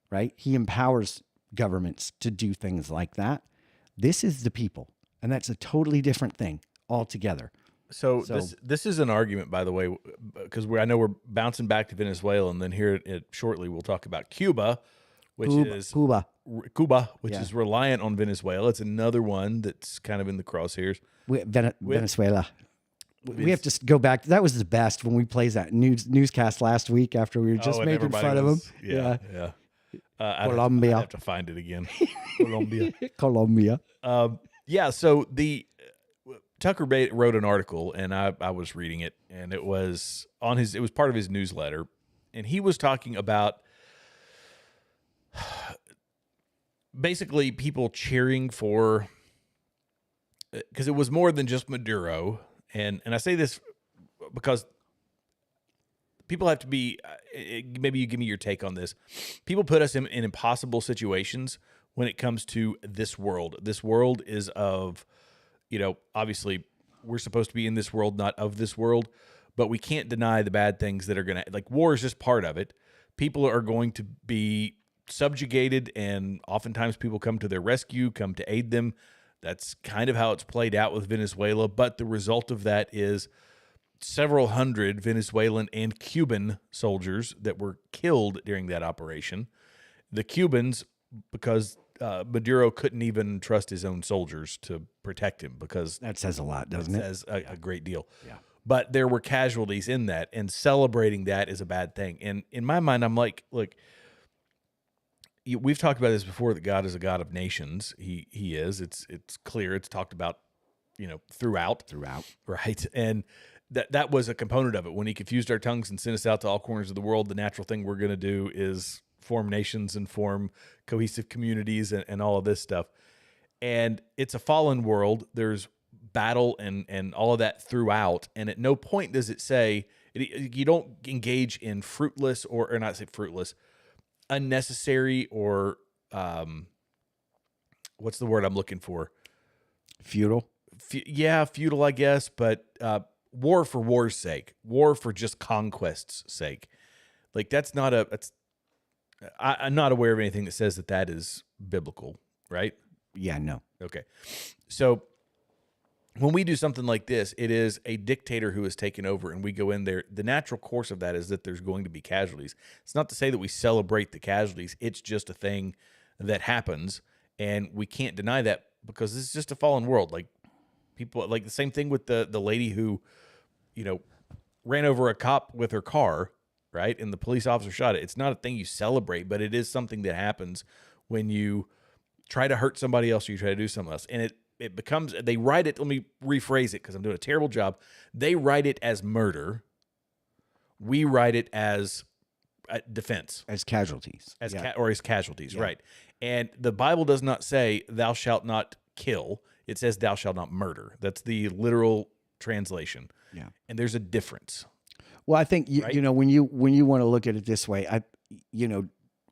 Right? He empowers governments to do things like that. This is the people. And that's a totally different thing altogether. So this is an argument, by the way, because I know we're bouncing back to Venezuela, and then here shortly we'll talk about Cuba, which is reliant on Venezuela. It's another one that's kind of in the crosshairs. Venezuela. We have to go back. That was the best when we played that newscast last week after we were just making fun of them. Yeah. Colombia. I have to find it again. Colombia. Yeah. So Tucker wrote an article, and I was reading it, and it was it was part of his newsletter, and he was talking about basically people cheering for, because it was more than just Maduro, and I say this because people have to be, maybe you give me your take on this. People put us in impossible situations when it comes to this world. This world is of, obviously we're supposed to be in this world, not of this world, but we can't deny the bad things that are going to, like, war is just part of it. People are going to be subjugated, and oftentimes people come to their rescue, come to aid them. That's kind of how it's played out with Venezuela. But the result of that is several hundred Venezuelan and Cuban soldiers that were killed during that operation. The Cubans, because Maduro couldn't even trust his own soldiers to protect him, because that says a lot, doesn't it? Says a great deal. Yeah. But there were casualties in that, and celebrating that is a bad thing. And in my mind, I'm like, look, we've talked about this before, that God is a God of nations. He is. It's clear. It's talked about, throughout, right? And that was a component of it. When he confused our tongues and sent us out to all corners of the world, the natural thing we're going to do is form nations and form cohesive communities and all of this stuff. And it's a fallen world. There's battle and all of that throughout. And at no point does it say, you don't engage in fruitless or not say fruitless, unnecessary, or what's the word I'm looking for? Futile. Futile, I guess, but war for war's sake, war for just conquest's sake. Like, I'm not aware of anything that says that is biblical, right? Yeah, no. Okay. So when we do something like this, it is a dictator who has taken over, and we go in there. The natural course of that is that there's going to be casualties. It's not to say that we celebrate the casualties. It's just a thing that happens, and we can't deny that, because this is just a fallen world. Like, people, like the same thing with the lady who, ran over a cop with her car, right? And the police officer shot it. It's not a thing you celebrate, but it is something that happens when you try to hurt somebody else or you try to do something else. And it becomes, they write it, let me rephrase it because I'm doing a terrible job. They write it as murder. We write it as defense. As casualties. Or as casualties, yeah. Right. And the Bible does not say, thou shalt not kill. It says, thou shalt not murder. That's the literal translation. Yeah. And there's a difference. Well, I think, right? When you want to look at it this way,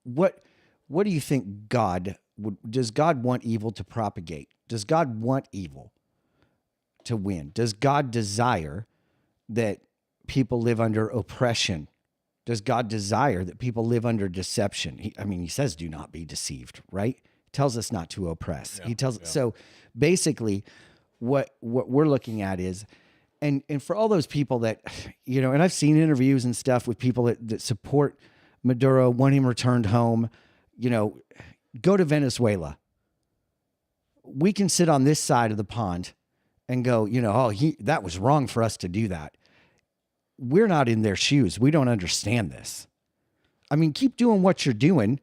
what do you think does God want evil to propagate? Does God want evil to win? Does God desire that people live under oppression? Does God desire that people live under deception? He says, do not be deceived, right? He tells us not to oppress. Yeah, So basically what we're looking at is, and for all those people that, and I've seen interviews and stuff with people that support Maduro, want him returned home, go to Venezuela. We can sit on this side of the pond and go, that was wrong for us to do that. We're not in their shoes. We don't understand this. Keep doing what you're doing.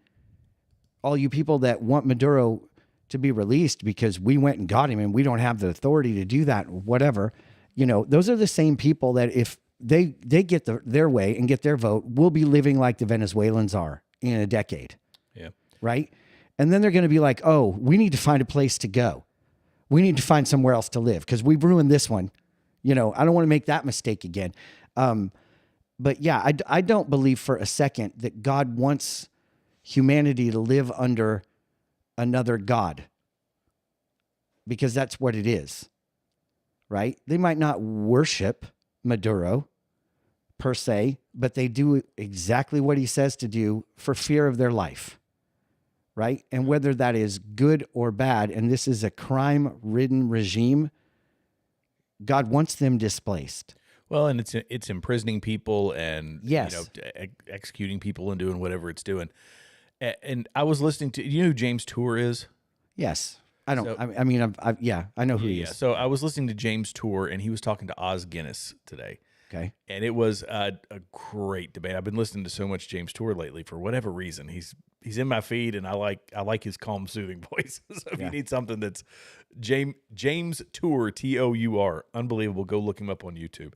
All you people that want Maduro to be released because we went and got him and we don't have the authority to do that, whatever. Those are the same people that if they get their way and get their vote, will be living like the Venezuelans are in a decade. Yeah. Right? And then they're going to be like, oh, we need to find a place to go. We need to find somewhere else to live because we've ruined this one. I don't want to make that mistake again. But yeah, I don't believe for a second that God wants humanity to live under another God, because that's what it is, right? They might not worship Maduro per se, but they do exactly what he says to do for fear of their life. Right? And whether that is good or bad, and this is a crime-ridden regime, God wants them displaced. Well, and it's imprisoning people and yes, executing people and doing whatever it's doing. And I was listening to, who James Tour is? Yes. I don't. So, I know who he is. So I was listening to James Tour, and he was talking to Oz Guinness today. Okay. And it was a great debate. I've been listening to so much James Tour lately for whatever reason. He's in my feed, and I like his calm, soothing voice. So if you need something that's James Tour, Tour, unbelievable, go look him up on YouTube.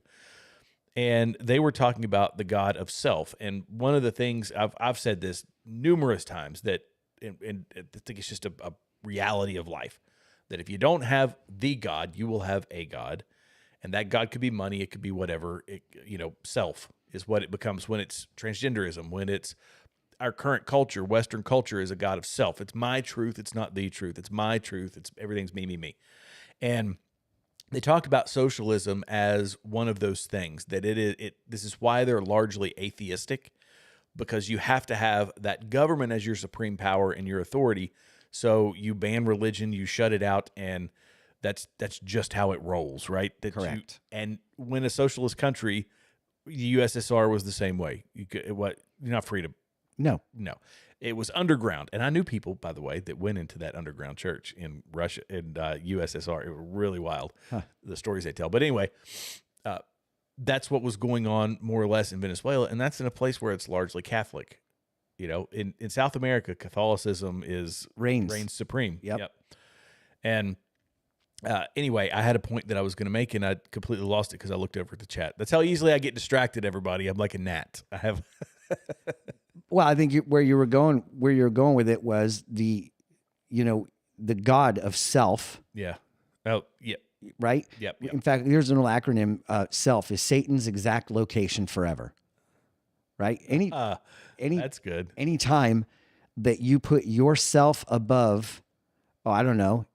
And they were talking about the God of self. And one of the things I've said this numerous times that, and I think it's just a reality of life, that if you don't have the God, you will have a God. And that God could be money, it could be whatever. Self is what it becomes when it's transgenderism, when it's our current culture, Western culture is a God of self. It's my truth, it's not the truth. It's my truth, it's everything's me, me, me. And they talk about socialism as one of those things, that this is why they're largely atheistic, because you have to have that government as your supreme power and your authority. So you ban religion, you shut it out, and that's just how it rolls, right? Correct. And when a socialist country, the USSR was the same way. You're not free to. No. It was underground, and I knew people, by the way, that went into that underground church in Russia and USSR. It was really wild, the stories they tell. But anyway, that's what was going on more or less in Venezuela, and that's in a place where it's largely Catholic. In South America, Catholicism reigns supreme. Yep. And anyway, I had a point that I was going to make, and I completely lost it because I looked over at the chat. That's how easily I get distracted, everybody. I'm like a gnat. I have. Well, I think where you're going with it was the God of self. Yeah. Oh, yeah. Right? Yep. In fact, here's an little acronym. Self is Satan's exact location forever. Right? That's good. Any time that you put yourself above,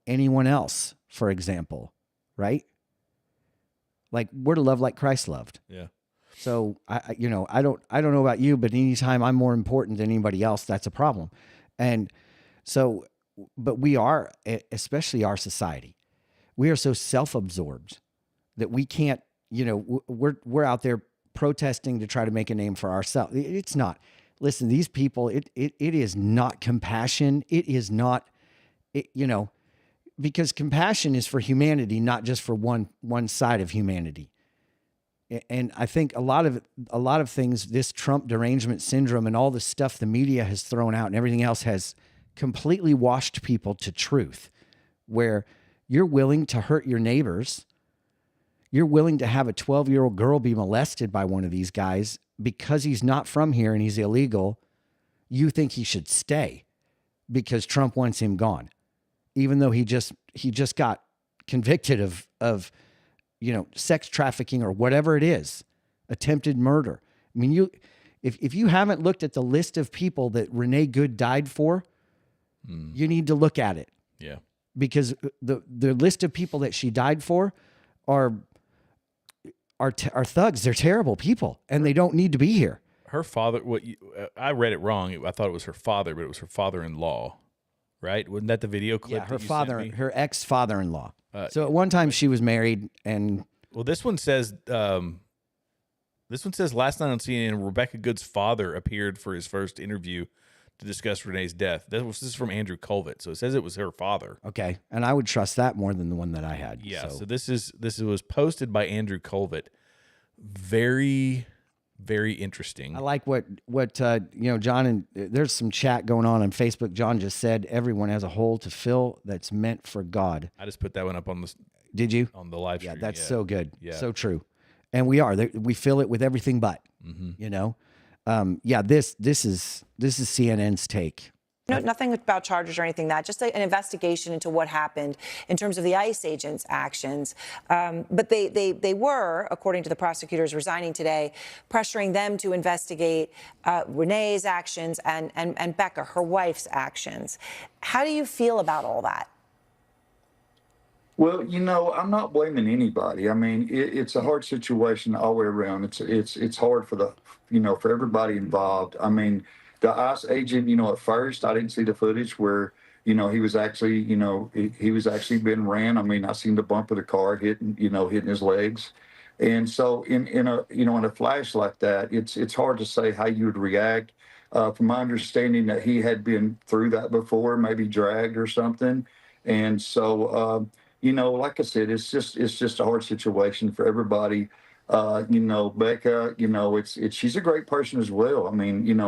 anyone else, for example, right? Like we're to love like Christ loved. Yeah. So I don't know about you, but anytime I'm more important than anybody else, that's a problem. And so, but we are, especially our society, we are so self-absorbed that we can't, we're out there protesting to try to make a name for ourselves. It's not. Listen, these people, it is not compassion. It is not, because compassion is for humanity, not just for one side of humanity. And I think a lot of things, this Trump derangement syndrome and all the stuff the media has thrown out and everything else has completely washed people to truth, where you're willing to hurt your neighbors. You're willing to have a 12-year-old girl be molested by one of these guys because he's not from here and he's illegal. You think he should stay because Trump wants him gone, even though he just got convicted of sex trafficking or whatever it is, attempted murder. I mean, if you haven't looked at the list of people that Renee Good died for, you need to look at it. Yeah. Because the list of people that she died for are thugs. They're terrible people, and they don't need to be here. Her father, I read it wrong. I thought it was her father, but it was her father-in-law, right? Wasn't that the video clip? Yeah, her ex-father-in-law. So at one time she was married, and this one says last night on CNN, Rebecca Good's father appeared for his first interview to discuss Renee's death. This is from Andrew Colvett, so it says it was her father. Okay, and I would trust that more than the one that I had. Yeah. So this was posted by Andrew Colvett. Very, very interesting. I like what John, and there's some chat going on Facebook. John just said everyone has a hole to fill that's meant for God. I just put that one up on the. Did you? On the live stream. Yeah, that's so good. Yeah. So true. And we fill it with everything but. This is CNN's take. No, nothing about charges or anything that, just an investigation into what happened in terms of the ICE agents' actions. But they were, according to the prosecutors resigning today, pressuring them to investigate Renee's actions and Becca, her wife's actions. How do you feel about all that? Well, I'm not blaming anybody. I mean, it's a hard situation all the way around. It's hard for for everybody involved. I mean, the ICE agent, at first I didn't see the footage where, he was actually, he was actually being ran. I mean, I seen the bump of the car hitting his legs. And so in a flash like that, it's hard to say how you would react. From my understanding that he had been through that before, maybe dragged or something. And so, like I said, it's just a hard situation for everybody. Becca, she's a great person as well. I mean,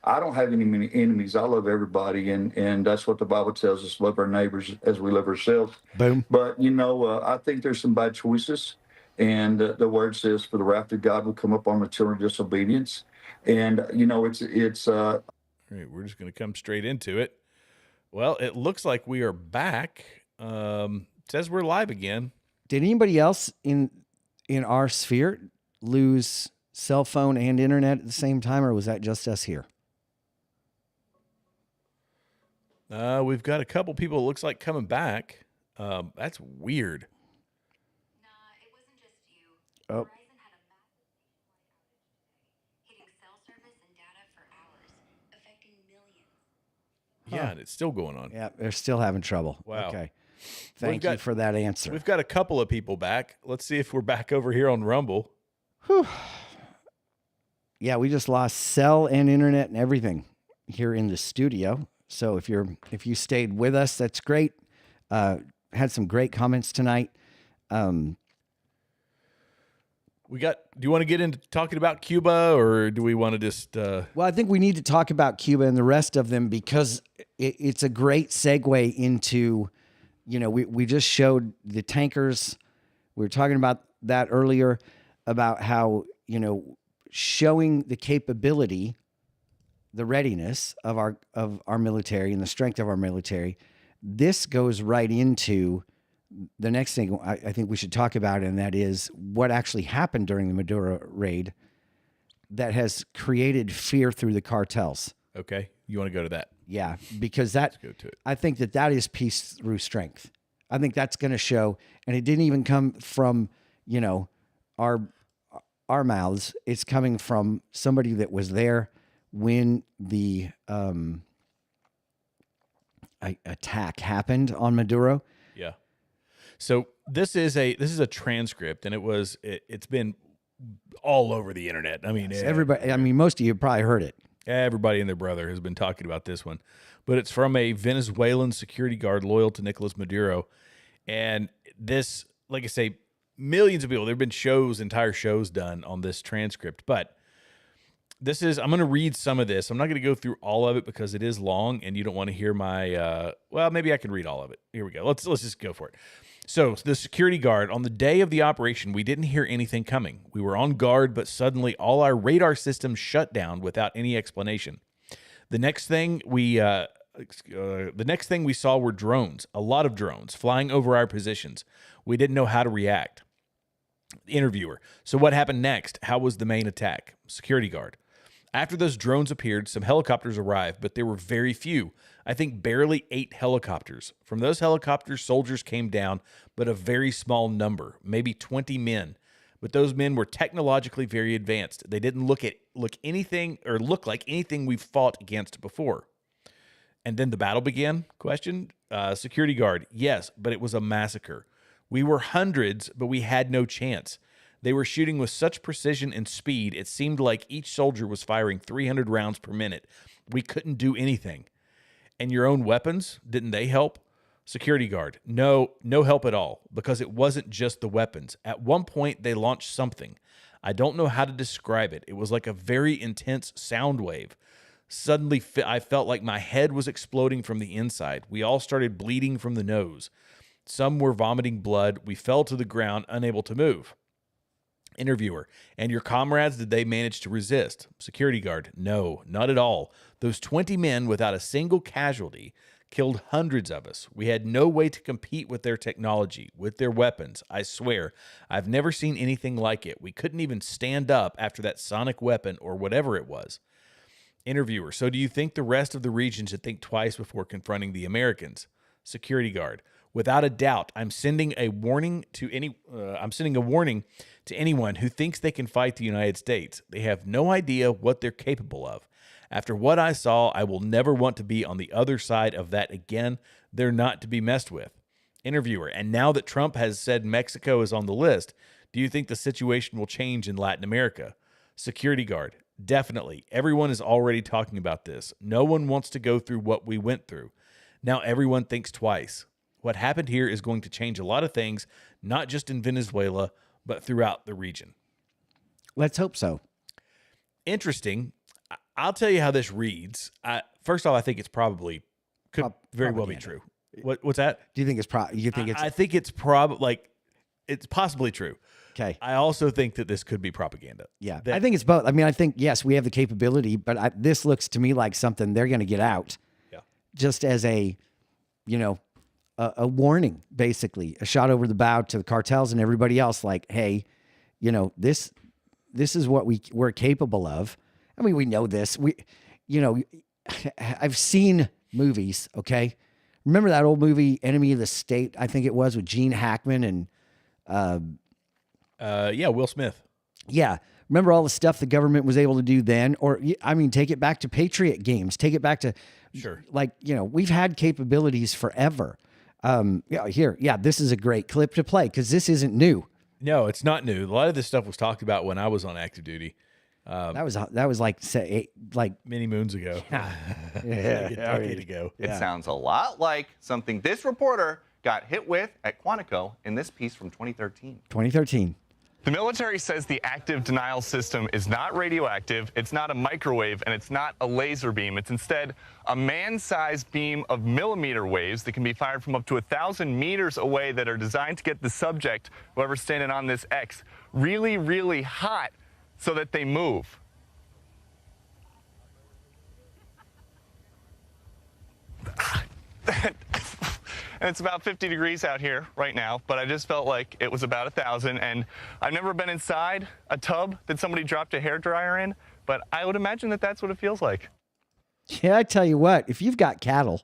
I don't have any many enemies. I love everybody, and that's what the Bible tells us: love our neighbors as we love ourselves. Boom. But I think there's some bad choices, and the word says, "For the wrath of God will come upon the children of disobedience." And it's All right, we're just going to come straight into it. Well, it looks like we are back. Says we're live again. Did anybody else in our sphere lose cell phone and internet at the same time, or was that just us here? We've got a couple people, it looks like, coming back. That's weird. Nah, it wasn't just you. Oh. Verizon had a massive nationwide outage today, hitting cell service and data for hours, affecting millions. Yeah, and it's still going on. Yeah, they're still having trouble. Wow. Okay. Thank you for that answer. We've got a couple of people back. Let's see if we're back over here on Rumble. Whew. Yeah, we just lost cell and internet and everything here in the studio. So if you stayed with us, that's great. Had some great comments tonight. Do you want to get into talking about Cuba, or do we want to just Well, I think we need to talk about Cuba and the rest of them because it's a great segue into, we just showed the tankers. We were talking about that earlier, about how, showing the capability, the readiness of our military and the strength of our military. This goes right into the next thing I think we should talk about, and that is what actually happened during the Maduro raid that has created fear through the cartels. Okay, you want to go to that? Yeah, because Let's go to it. I think that is peace through strength. I think that's going to show, and it didn't even come from, our mouths. It's coming from somebody that was there when the attack happened on Maduro. Yeah. So this is a transcript, and it's been all over the internet. I mean, Everybody. I mean, most of you probably heard it. everybody and their brother has been talking about this one, but it's from a Venezuelan security guard loyal to Nicolas Maduro. And this, like I say, millions of people, there've been entire shows done on this transcript, but I'm going to read some of this. I'm not going to go through all of it because it is long and you don't want to hear my, maybe I can read all of it. Here we go. Let's just go for it. So the security guard, on the day of the operation, we didn't hear anything coming. We were on guard, but suddenly all our radar systems shut down without any explanation. The next thing we saw were drones, a lot of drones flying over our positions. We didn't know how to react. Interviewer. So what happened next? How was the main attack? Security guard. After those drones appeared, some helicopters arrived, but there were very few. I think barely 8 helicopters. From those helicopters, soldiers came down, but a very small number, maybe 20 men. But those men were technologically very advanced. They didn't look like anything we've fought against before. And then the battle began? Question. Security guard. Yes, but it was a massacre. We were hundreds, but we had no chance. They were shooting with such precision and speed, it seemed like each soldier was firing 300 rounds per minute. We couldn't do anything. And your own weapons, didn't they help? Security guard. No help at all, because it wasn't just the weapons. At one point, they launched something. I don't know how to describe it. It was like a very intense sound wave. Suddenly, I felt like my head was exploding from the inside. We all started bleeding from the nose. Some were vomiting blood. We fell to the ground, unable to move. Interviewer. And your comrades, did they manage to resist? Security guard. No, not at all. Those 20 men without a single casualty killed hundreds of us. We had no way to compete with their technology, with their weapons. I swear, I've never seen anything like it. We couldn't even stand up after that sonic weapon or whatever it was. Interviewer. So do you think the rest of the region should think twice before confronting the Americans? Security guard. Without a doubt, I'm sending a warning to anyone who thinks they can fight the United States. They have no idea what they're capable of. After what I saw, I will never want to be on the other side of that again. They're not to be messed with. Interviewer. And now that Trump has said Mexico is on the list, do you think the situation will change in Latin America? Security guard. Definitely. Everyone is already talking about this. No one wants to go through what we went through. Now everyone thinks twice. What happened here is going to change a lot of things, not just in Venezuela, but throughout the region. Let's hope so. Interesting. I'll tell you how this reads. First off, I think it's probably could very well be true. What's that? Do you think it's I think it's it's possibly true. Okay. I also think that this could be propaganda. Yeah. I think it's both. I mean, I think, yes, we have the capability, but this looks to me like something they're going to get out. Yeah. Just as a warning, basically, a shot over the bow to the cartels and everybody else. Like, hey, this is what we're capable of. I mean, we know this. I've seen movies. Okay. Remember that old movie, Enemy of the State? I think it was, with Gene Hackman and, Will Smith. yeah. Remember all the stuff the government was able to do then? Or, I mean, take it back to Patriot games. Take it back to, Sure. We've had capabilities forever. This is a great clip to play because this isn't new. No, it's not new. A lot of this stuff was talked about when I was on active duty. That was like Many moons ago. a decade ago. It sounds a lot like something this reporter got hit with at Quantico in this piece from 2013. 2013. The military says the active denial system is not radioactive, it's not a microwave, and it's not a laser beam. It's instead a man-sized beam of millimeter waves that can be fired from up to 1,000 meters away that are designed to get the subject, whoever's standing on this X, really, really hot so that they move. And it's about 50 degrees out here right now, but I just felt like it was about 1,000. And I've never been inside a tub that somebody dropped a hairdryer in, but I would imagine that that's what it feels like. Yeah, I tell you what, if you've got cattle,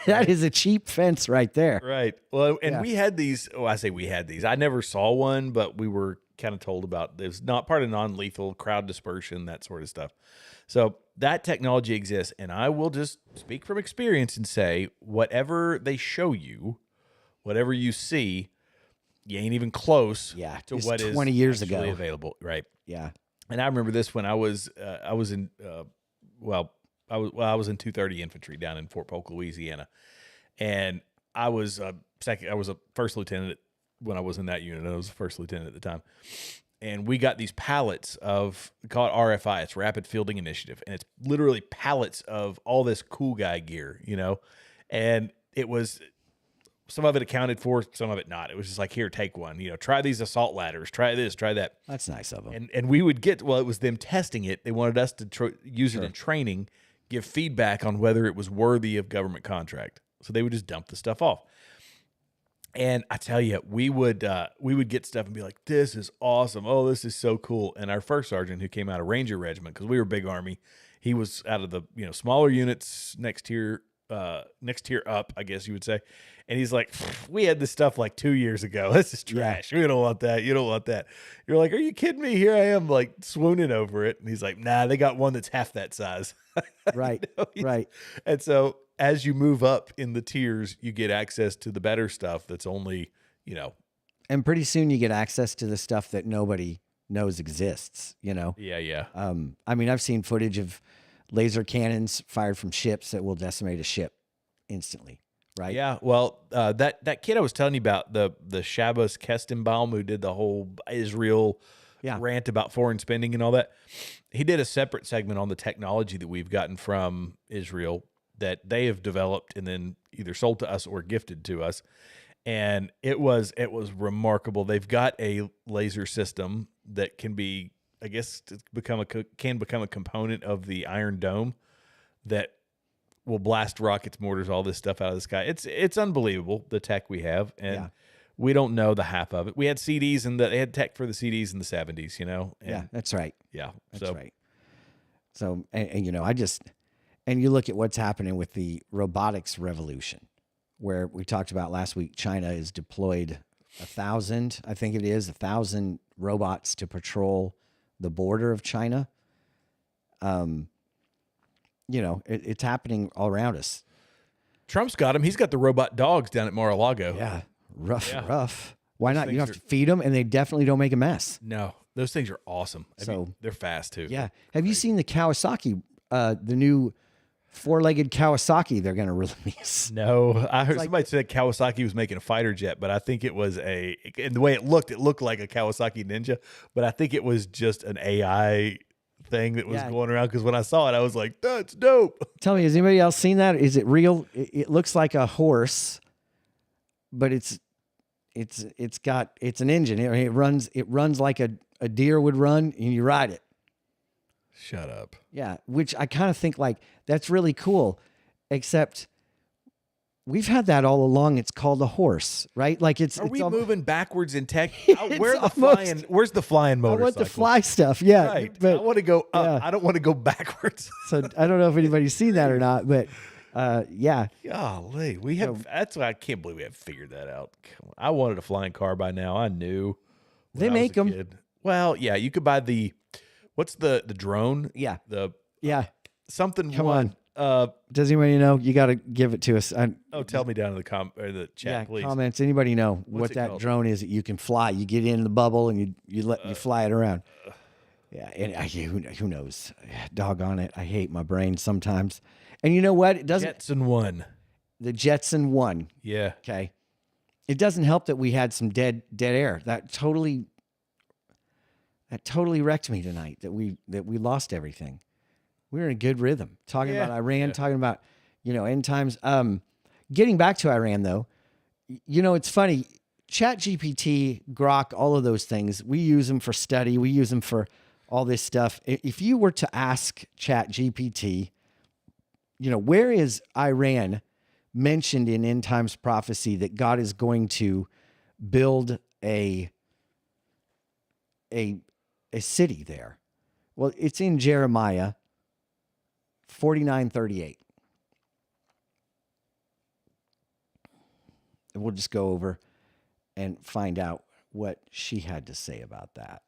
that is a cheap fence right there. Right. Well, and we had these. Oh, I say we had these. I never saw one, but we were kind of told about this. Not part of non-lethal crowd dispersion, that sort of stuff. So that technology exists, and I will just speak from experience and say, whatever they show you, whatever you see, you ain't even close to what is 20 years actually ago available. Right. Yeah. And I remember this when I was in 230 infantry down in Fort Polk, Louisiana, and I was a first lieutenant when I was in that unit. I was a first lieutenant at the time, and we got these pallets of, call it RFI. It's Rapid Fielding Initiative, and it's literally pallets of all this cool guy gear, and it was. Some of it accounted for, some of it not. It was just like, here, take one. Try these assault ladders. Try this, try that. That's nice of them. And we would get, it was them testing it. They wanted us to use it in training, give feedback on whether it was worthy of government contract. So they would just dump the stuff off. And I tell you, we would get stuff and be like, this is awesome. Oh, this is so cool. And our first sergeant, who came out of Ranger Regiment, because we were big Army, he was out of the smaller units, next tier up, I guess you would say. And he's like, we had this stuff like 2 years ago. This is trash. We don't want that. You don't want that. You're like, are you kidding me? Here I am, like, swooning over it. And he's like, nah, they got one that's half that size. Right. Right. And so as you move up in the tiers, you get access to the better stuff that's only, And pretty soon you get access to the stuff that nobody knows exists, Yeah. I mean, I've seen footage of laser cannons fired from ships that will decimate a ship instantly. Right. Yeah. Well, that kid I was telling you about, the Shabbos Kestenbaum, who did the whole Israel rant about foreign spending and all that, he did a separate segment on the technology that we've gotten from Israel that they have developed and then either sold to us or gifted to us. And it was remarkable. They've got a laser system that can be, I guess, become a component of the Iron Dome that will blast rockets, mortars, all this stuff out of the sky. It's unbelievable, the tech we have, and we don't know the half of it. We had CDs, and they had tech for the CDs in the 70s, And, that's right. Yeah, that's right. So, and you look at what's happening with the robotics revolution, where we talked about last week. China has deployed 1,000, I think it is 1,000 robots to patrol the border of China. It's happening all around us. Trump's got them. He's got the robot dogs down at Mar-a-Lago. Yeah. Rough. Why not? You don't have to feed them, and they definitely don't make a mess. No, those things are awesome. I mean, they're fast too. Yeah. Have you seen the Kawasaki, the new four-legged Kawasaki they're going to release. No, I heard somebody said Kawasaki was making a fighter jet, but I think it was and the way it looked like a Kawasaki Ninja, but I think it was just an AI thing that was going around, because when I saw it, I was like, that's dope. Tell me, has anybody else seen that? Is it real? It looks like a horse, but it's an engine. It runs like a deer would run, and you ride it. Shut up. Yeah, which I kind of think like that's really cool, except we've had that all along. It's called a horse, right? Like Are we moving backwards in tech? Where's the flying motorcycle? I want the fly stuff. Yeah, right. But I want to go up. I don't want to go backwards. So I don't know if anybody's seen that or not, but yeah. Golly, we have. That's why I can't believe we haven't figured that out. Come on. I wanted a flying car by now. I knew. They make them. Well, yeah, you could buy the. What's the drone? Yeah. Yeah. Something. Come on. Does anybody know? You got to give it to us. Tell me down in the chat, please. Comments. Anybody know what that called? drone is that you can fly? You get in the bubble and you fly it around. Yeah, and who knows? Doggone it! I hate my brain sometimes. And you know what? It doesn't. Jetson 1. The Jetson 1. Yeah. Okay. It doesn't help that we had some dead air. That totally wrecked me tonight. That we lost everything. We were in a good rhythm. Talking about Iran, talking about, end times. Getting back to Iran, though, it's funny. ChatGPT, Grok, all of those things, we use them for study. We use them for all this stuff. If you were to ask ChatGPT, where is Iran mentioned in end times prophecy that God is going to build a city there? Well, it's in Jeremiah 49:38. And we'll just go over and find out what she had to say about that.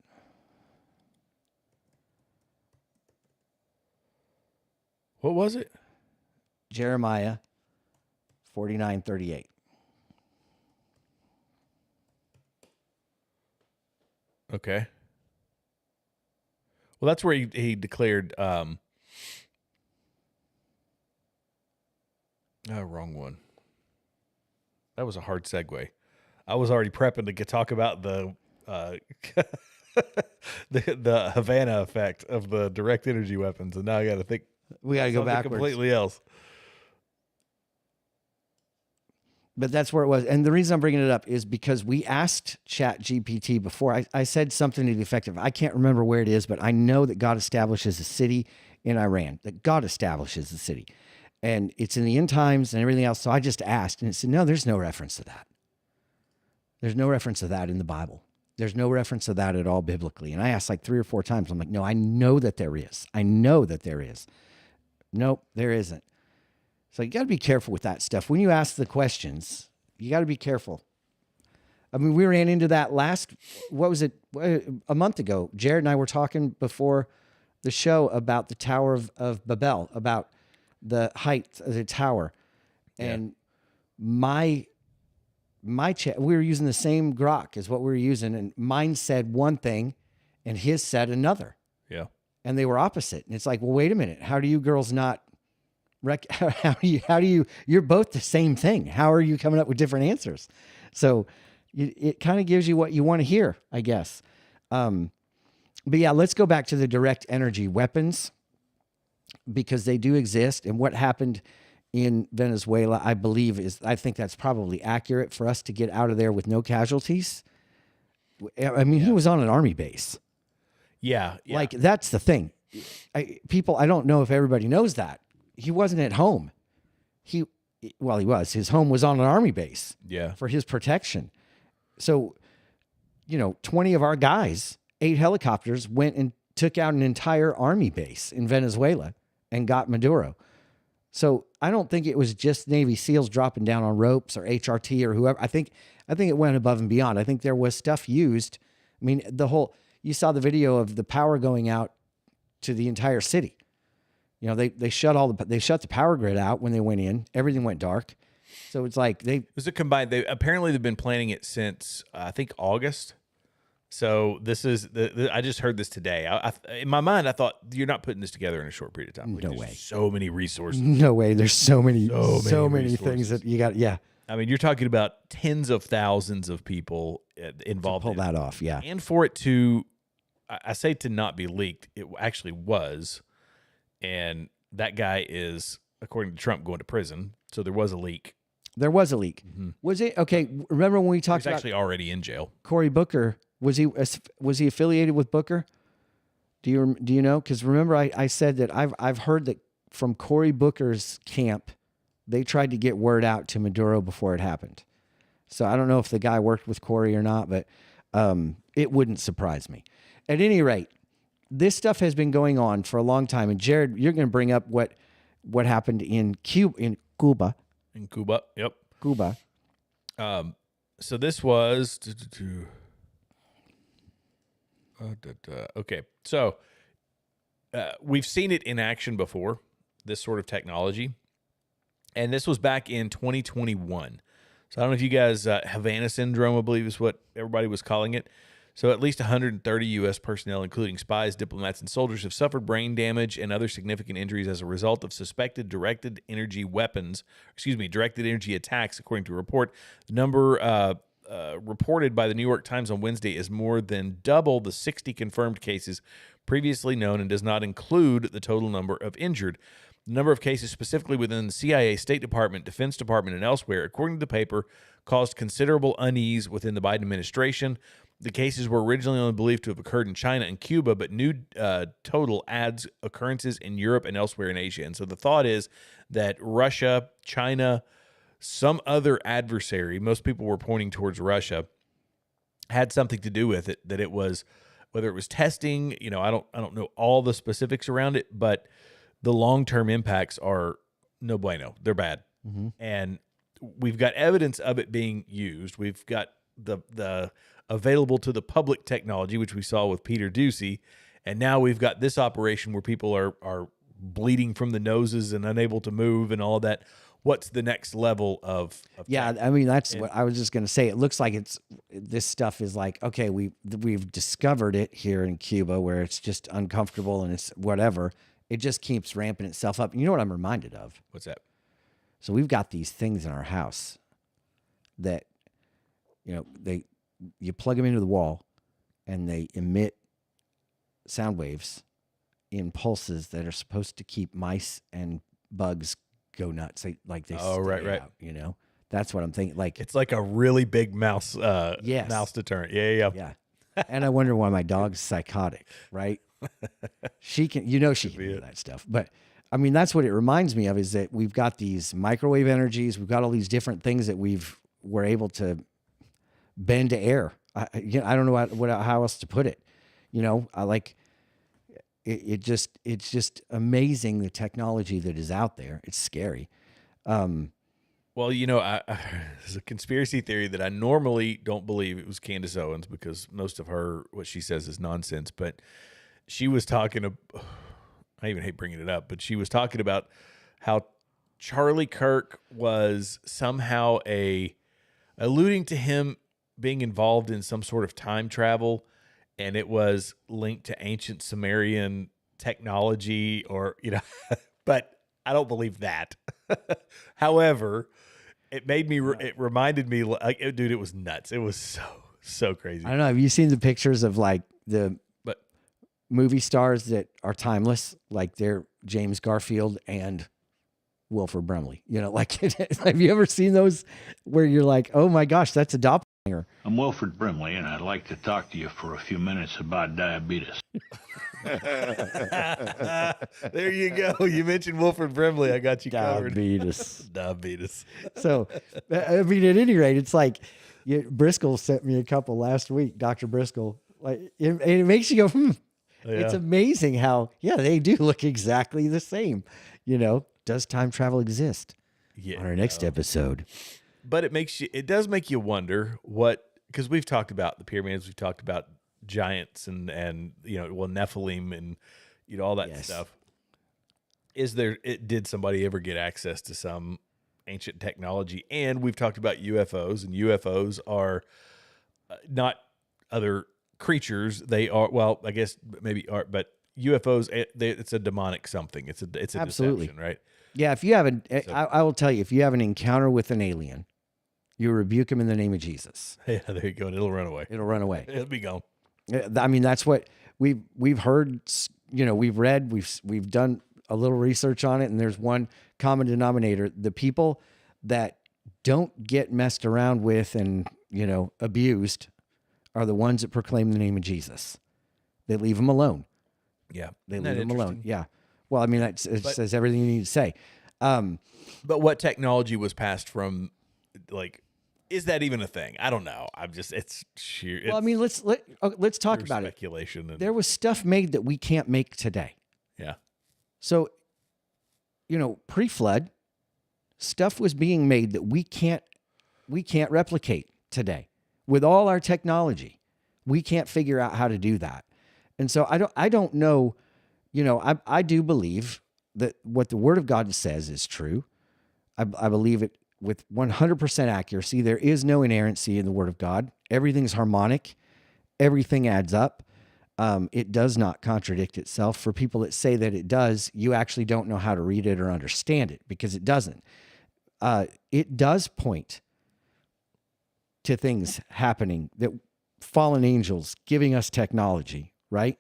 What was it? Jeremiah 49:38. Okay. Well, that's where he declared. Wrong one. That was a hard segue. I was already prepping to talk about the the Havana effect of the direct energy weapons, and now I got to think. We got to go backwards. Completely else. But that's where it was. And the reason I'm bringing it up is because we asked ChatGPT before. I said something to the effect of, I can't remember where it is, but I know that God establishes a city in Iran, that God establishes the city. And it's in the end times and everything else. So I just asked, and it said, no, there's no reference to that. There's no reference to that in the Bible. There's no reference to that at all biblically. And I asked like 3 or 4 times. I'm like, no, I know that there is. I know that there is. Nope, there isn't. So you got to be careful with that stuff. When you ask the questions, you got to be careful. I mean, we ran into that a month ago. Jared and I were talking before the show about the Tower of Babel, about the height of the tower. And my chat, we were using the same grok as what we were using, and mine said one thing and his said another. Yeah. And they were opposite. And it's like, well, wait a minute. How do you girls not how do you you're both the same thing. How are you coming up with different answers? So it kind of gives you what you want to hear, I guess. But yeah, let's go back to the direct energy weapons, because they do exist. And what happened in Venezuela, I think that's probably accurate for us to get out of there with no casualties. I mean, he was on an army base. Yeah. Like, that's the thing. I don't know if everybody knows that. He wasn't at home. He was. His home was on an army base. Yeah. For his protection. So, 20 of our guys, 8 helicopters, went and took out an entire army base in Venezuela and got Maduro. So I don't think it was just Navy SEALs dropping down on ropes or HRT or whoever. I think it went above and beyond. I think there was stuff used. I mean, you saw the video of the power going out to the entire city. They shut the power grid out when they went in. Everything went dark. So it's like it was a combined. They've been planning it since I think August. So this is I just heard this today. In my mind, I thought you're not putting this together in a short period of time. Like, No there's way. So many resources. No way. There's so many resources. things that you got. Yeah. I mean, you're talking about tens of thousands of people involved. Pull in that off. Yeah. And for it to, I say to not be leaked, it actually was. And that guy is, according to Trump, going to prison. So there was a leak. There was a leak. Was it okay? Remember when we talked He's about actually already in jail. Cory Booker? Was he affiliated with Booker? Do you know? Because remember, I said that I've heard that from Cory Booker's camp, they tried to get word out to Maduro before it happened. So I don't know if the guy worked with Cory or not, but it wouldn't surprise me. At any rate, this stuff has been going on for a long time. And Jared, you're going to bring up what happened in Cuba. In Cuba. Yep. Cuba. So this was okay. So we've seen it in action before, this sort of technology, and this was back in 2021. So I don't know if you guys Havana syndrome, I believe, is what everybody was calling it. So at least 130 U.S. personnel, including spies, diplomats, and soldiers, have suffered brain damage and other significant injuries as a result of suspected directed energy attacks, according to a report. The number reported by the New York Times on Wednesday is more than double the 60 confirmed cases previously known and does not include the total number of injured. The number of cases specifically within the CIA, State Department, Defense Department, and elsewhere, according to the paper, caused considerable unease within the Biden administration. The cases were originally only believed to have occurred in China and Cuba, but new total adds occurrences in Europe and elsewhere in Asia. And so the thought is that Russia, China, some other adversary, most people were pointing towards Russia, had something to do with it, that it was, whether it was testing, I don't know all the specifics around it, but the long-term impacts are no bueno. They're bad. Mm-hmm. And we've got evidence of it being used. We've got the available to the public technology, which we saw with Peter Doocy. And now we've got this operation where people are bleeding from the noses and unable to move and all that. What's the next level of yeah, tech? I mean, that's what I was just going to say. It looks like this stuff is like, okay, we've discovered it here in Cuba where it's just uncomfortable and it's whatever. It just keeps ramping itself up. You know what I'm reminded of? What's that? So we've got these things in our house that, you plug them into the wall and they emit sound waves in pulses that are supposed to keep mice and bugs go nuts. Right. Out, that's what I'm thinking. Like, it's like a really big mouse, yes. mouse deterrent. Yeah. And I wonder why my dog's psychotic, right? She can hear that stuff. But I mean, that's what it reminds me of, is that we've got these microwave energies. We've got all these different things that we're able to bend to air. I don't know how else to put it. I like it. It's just amazing, the technology that is out there. It's scary. Well, there's a conspiracy theory that I normally don't believe. It was Candace Owens, because most of what she says is nonsense. But she was talking I even hate bringing it up, but she was talking about how Charlie Kirk was somehow alluding to him being involved in some sort of time travel, and it was linked to ancient Sumerian technology, but I don't believe that. However, it reminded me, like, dude, it was nuts. It was so crazy. I don't know. Have you seen the pictures of like the movie stars that are timeless? Like, they're James Garfield and Wilford Brimley. Have you ever seen those where you're like, oh my gosh, that's a doppelganger? I'm Wilford Brimley, and I'd like to talk to you for a few minutes about diabetes. There you go. You mentioned Wilford Brimley. I got you covered. Diabetes. So, I mean, at any rate, it's like Briscoe sent me a couple last week, Dr. Briscoe. Like, it makes you go, Yeah. It's amazing how, they do look exactly the same. Does time travel exist? Yeah, on our next episode. But it does make you wonder because we've talked about the pyramids, we've talked about giants and Nephilim and all that stuff. Did somebody ever get access to some ancient technology? And we've talked about UFOs, and UFOs are not other creatures. They are, well, I guess maybe are, but UFOs, it's a demonic something. It's a Absolutely. deception, right? Yeah, if you have I will tell you, if you have an encounter with an alien, you rebuke him in the name of Jesus. Yeah, there you go. And it'll run away. It'll run away. It'll be gone. I mean, that's what we've heard. We've read. We've done a little research on it, and there's one common denominator: the people that don't get messed around with and abused are the ones that proclaim the name of Jesus. They leave them alone. Yeah, they Isn't leave that them alone. interesting? Yeah. Well, I mean, it says everything you need to say. But what technology was passed from, like, is that even a thing? I don't know. It's sheer. Well, I mean, let's talk about it. Speculation. There was stuff made that we can't make today. Yeah. So, pre-flood, stuff was being made that we can't replicate today. With all our technology, we can't figure out how to do that. And so I don't know, I do believe that what the Word of God says is true. I believe it with 100% accuracy. There is no inerrancy in the Word of God. Everything's harmonic. Everything adds up. It does not contradict itself. For people that say that it does, you actually don't know how to read it or understand it, because it doesn't. It does point to things happening, that fallen angels giving us technology, right?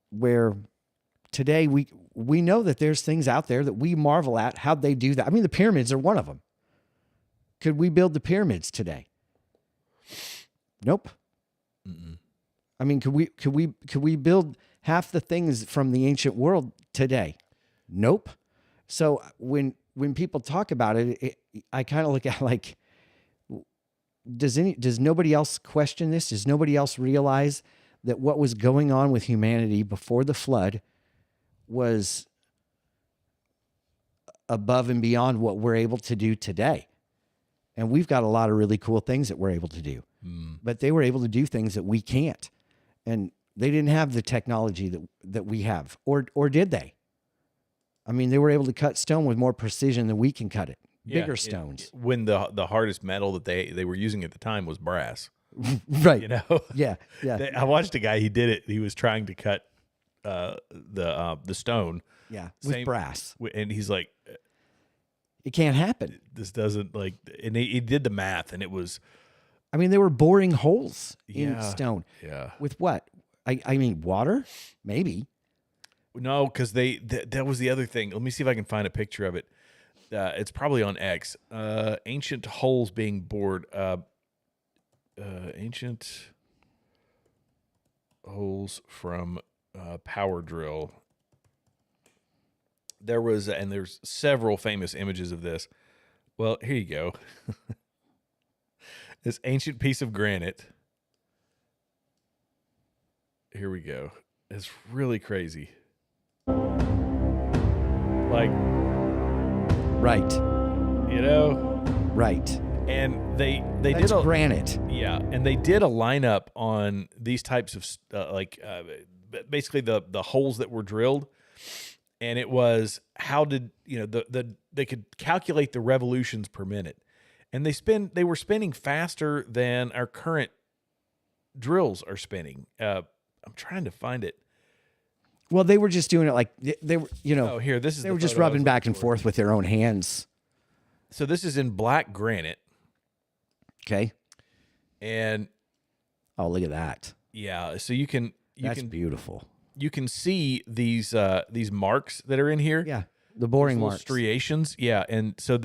Where today we know that there's things out there that we marvel at. How'd they do that? I mean, the pyramids are one of them. Could we build the pyramids today? Nope. Mm-mm. I mean, could we build half the things from the ancient world today? Nope. So when people talk about it, I kind of look at like, does nobody else question this? Does nobody else realize that what was going on with humanity before the flood was above and beyond what we're able to do today? And we've got a lot of really cool things that we're able to do, but they were able to do things that we can't. And they didn't have the technology that we have, or did they? I mean, they were able to cut stone with more precision than we can cut it. Bigger stones. When the hardest metal that they were using at the time was brass. Right. Yeah. Yeah. I watched a guy, he did it. He was trying to cut the stone. Yeah. With brass. And he's like, it can't happen. This doesn't and he did the math, and it was. I mean, they were boring holes in stone. Yeah. With what? I mean, water? Maybe. No, because that was the other thing. Let me see if I can find a picture of it. It's probably on X. Ancient holes being bored. Ancient holes from power drill. There's several famous images of this. Well, here you go. This ancient piece of granite. Here we go. It's really crazy. Like, right. Right. And they That's did granite. Yeah, and they did a lineup on these types of basically the holes that were drilled, and it was how did they could calculate the revolutions per minute, and they were spinning faster than our current drills are spinning. I'm trying to find it. Well, they were just doing it like they were, Oh, here, this is. They were just rubbing back and forth with their own hands. So this is in black granite. Okay. And look at that. Yeah, so that's beautiful. You can see these marks that are in here. Yeah, the boring little marks, striations. Yeah, and so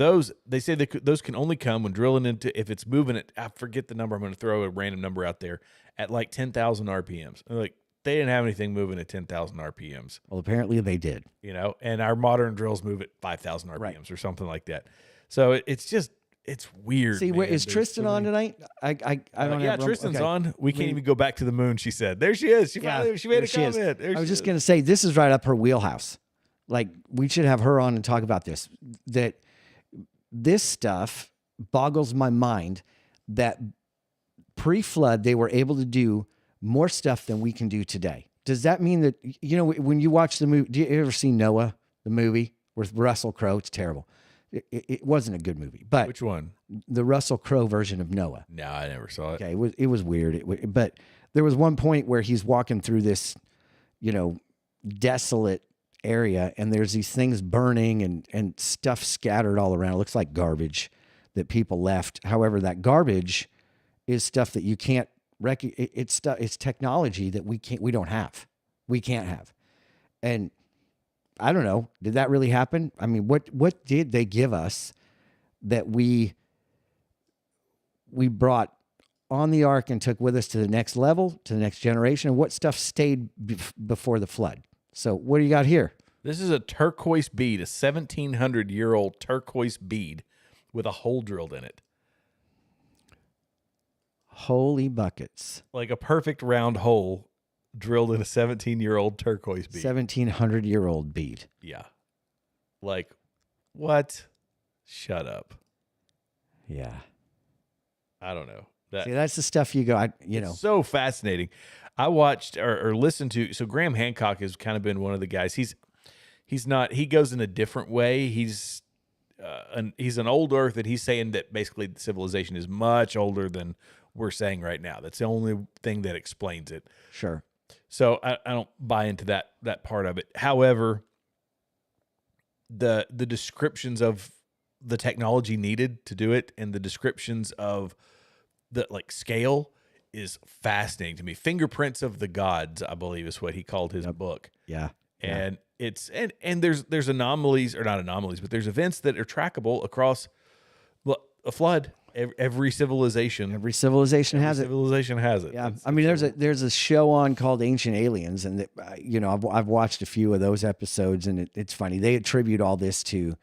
they say those can only come when drilling if it's moving at, I forget the number. I'm going to throw a random number out there, at like 10,000 RPMs. Like, they didn't have anything moving at 10,000 RPMs. Well, apparently they did. And our modern drills move at 5,000 RPMs or something like that. So it's weird. See, is Tristan on tonight? I don't. Yeah, Tristan's on. We can't even go back to the moon. She said, "There she is. She made a comment." I was just gonna say, this is right up her wheelhouse. Like, we should have her on and talk about this. That this stuff boggles my mind. That pre-flood they were able to do more stuff than we can do today. Does that mean that when you watch the movie? Do you ever see Noah, the movie with Russell Crowe? It's terrible. It wasn't a good movie, but which one? The Russell Crowe version of Noah. No, I never saw it. Okay, it was weird. But there was one point where he's walking through this, desolate area, and there's these things burning and stuff scattered all around. It looks like garbage that people left. However, that garbage is stuff that you can't it's technology that we can't have. And I don't know, did that really happen? I mean, what did they give us that we brought on the ark and took with us to the next level, to the next generation? And what stuff stayed before the flood? So what do you got here? This is a turquoise bead, a 1,700-year-old turquoise bead with a hole drilled in it. Holy buckets. Like a perfect round hole drilled in a 17-year-old turquoise bead. 1,700-year-old bead. Yeah. Like, what? Shut up. Yeah. I don't know. See, that's the stuff you go, It's so fascinating. I watched or listened to, so Graham Hancock has kind of been one of the guys. He goes in a different way. He's an old Earth, and he's saying that basically the civilization is much older than we're saying right now. That's the only thing that explains it. Sure. So I don't buy into that part of it. However, the descriptions of the technology needed to do it and the descriptions of the scale is fascinating to me. Fingerprints of the Gods, I believe, is what he called his book. Yeah. And it's and there's anomalies, or not anomalies, but there's events that are trackable across a flood. Every civilization has it. Civilization has it. Yeah. I mean, there's a show on called Ancient Aliens, and I've watched a few of those episodes, and it's funny. They attribute all this to,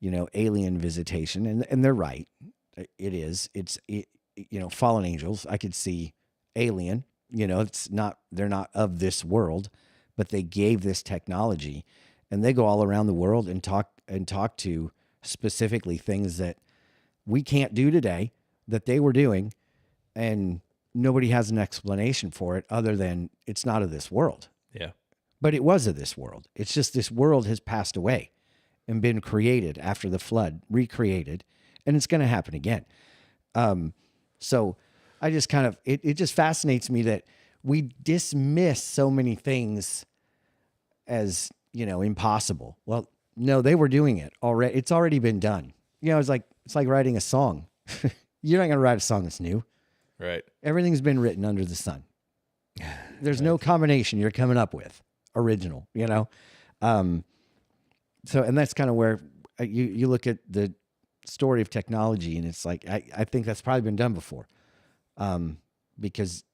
alien visitation, and they're right. It is. It's fallen angels. I could see alien. They're not of this world, but they gave this technology, and they go all around the world and talk to specifically things that we can't do today that they were doing, and nobody has an explanation for it other than it's not of this world. Yeah. But it was of this world. It's just this world has passed away and been created after the flood, recreated, and it's going to happen again. So I just it just fascinates me that we dismiss so many things as, impossible. Well, no, they were doing it already. It's already been done. It's like writing a song. You're not going to write a song that's new. Right. Everything's been written under the sun. There's no combination you're coming up with original, So, and that's kind of where you look at the story of technology, and it's like, I think that's probably been done before, because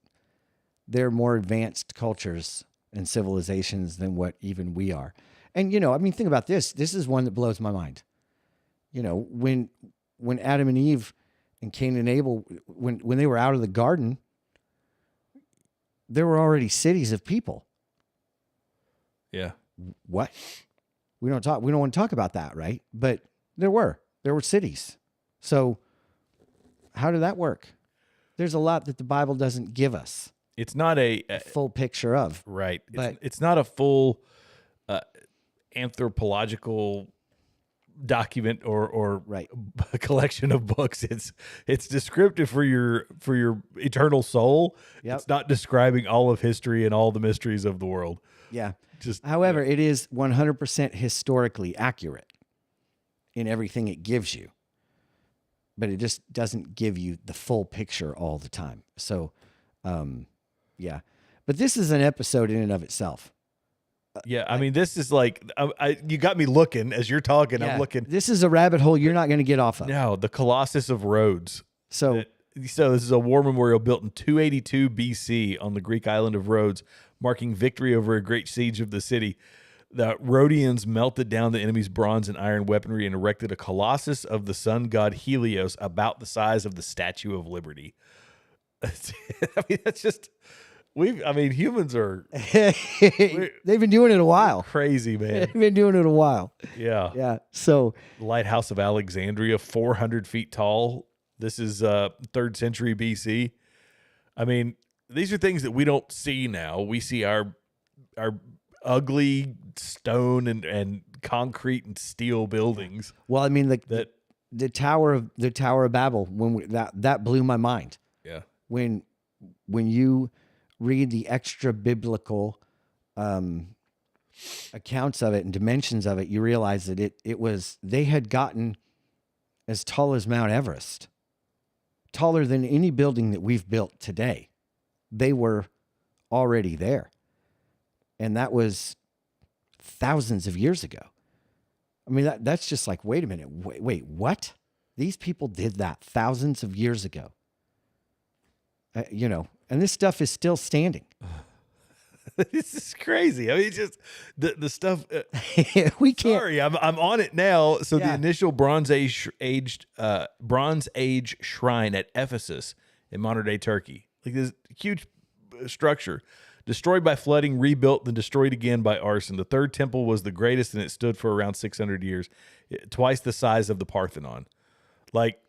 they're more advanced cultures and civilizations than what even we are. And, think about this. This is one that blows my mind. When Adam and Eve and Cain and Abel, when they were out of the garden, there were already cities of people. Yeah. What? We don't want to talk about that, right? But there were cities. So how did that work? There's a lot that the Bible doesn't give us. It's not a full picture of. Right. But it's not a full anthropological document or right. a collection of books. It's descriptive for your eternal soul. Yep. It's not describing all of history and all the mysteries of the world. Yeah. However, it is 100% historically accurate in everything it gives you, but it just doesn't give you the full picture all the time. So, yeah, but this is an episode in and of itself. Yeah, I mean, this is like, you got me looking as you're talking. Yeah, I'm looking. This is a rabbit hole you're not going to get off of. No, the Colossus of Rhodes. So this is a war memorial built in 282 BC on the Greek island of Rhodes, marking victory over a great siege of the city. The Rhodians melted down the enemy's bronze and iron weaponry and erected a colossus of the sun god Helios about the size of the Statue of Liberty. I mean, that's just... humans are... They've been doing it a while. Crazy, man. They've been doing it a while. Yeah. Yeah. So... The Lighthouse of Alexandria, 400 feet tall. This is 3rd century BC. I mean, these are things that we don't see now. We see our ugly stone and concrete and steel buildings. Well, I mean, the Tower of Babel, that blew my mind. Yeah. When you read the extra biblical accounts of it and dimensions of it, you realize that they had gotten as tall as Mount Everest, taller than any building that we've built today. They were already there. And that was thousands of years ago. I mean, that's just like, wait a minute. Wait, what? These people did that thousands of years ago. And this stuff is still standing. This is crazy. I mean, just the stuff. We can't. Sorry, I'm on it now. So Yeah. the initial Bronze Age shrine at Ephesus in modern day Turkey, like this huge structure, destroyed by flooding, rebuilt, then destroyed again by arson. The third temple was the greatest, and it stood for around 600 years, twice the size of the Parthenon. Like,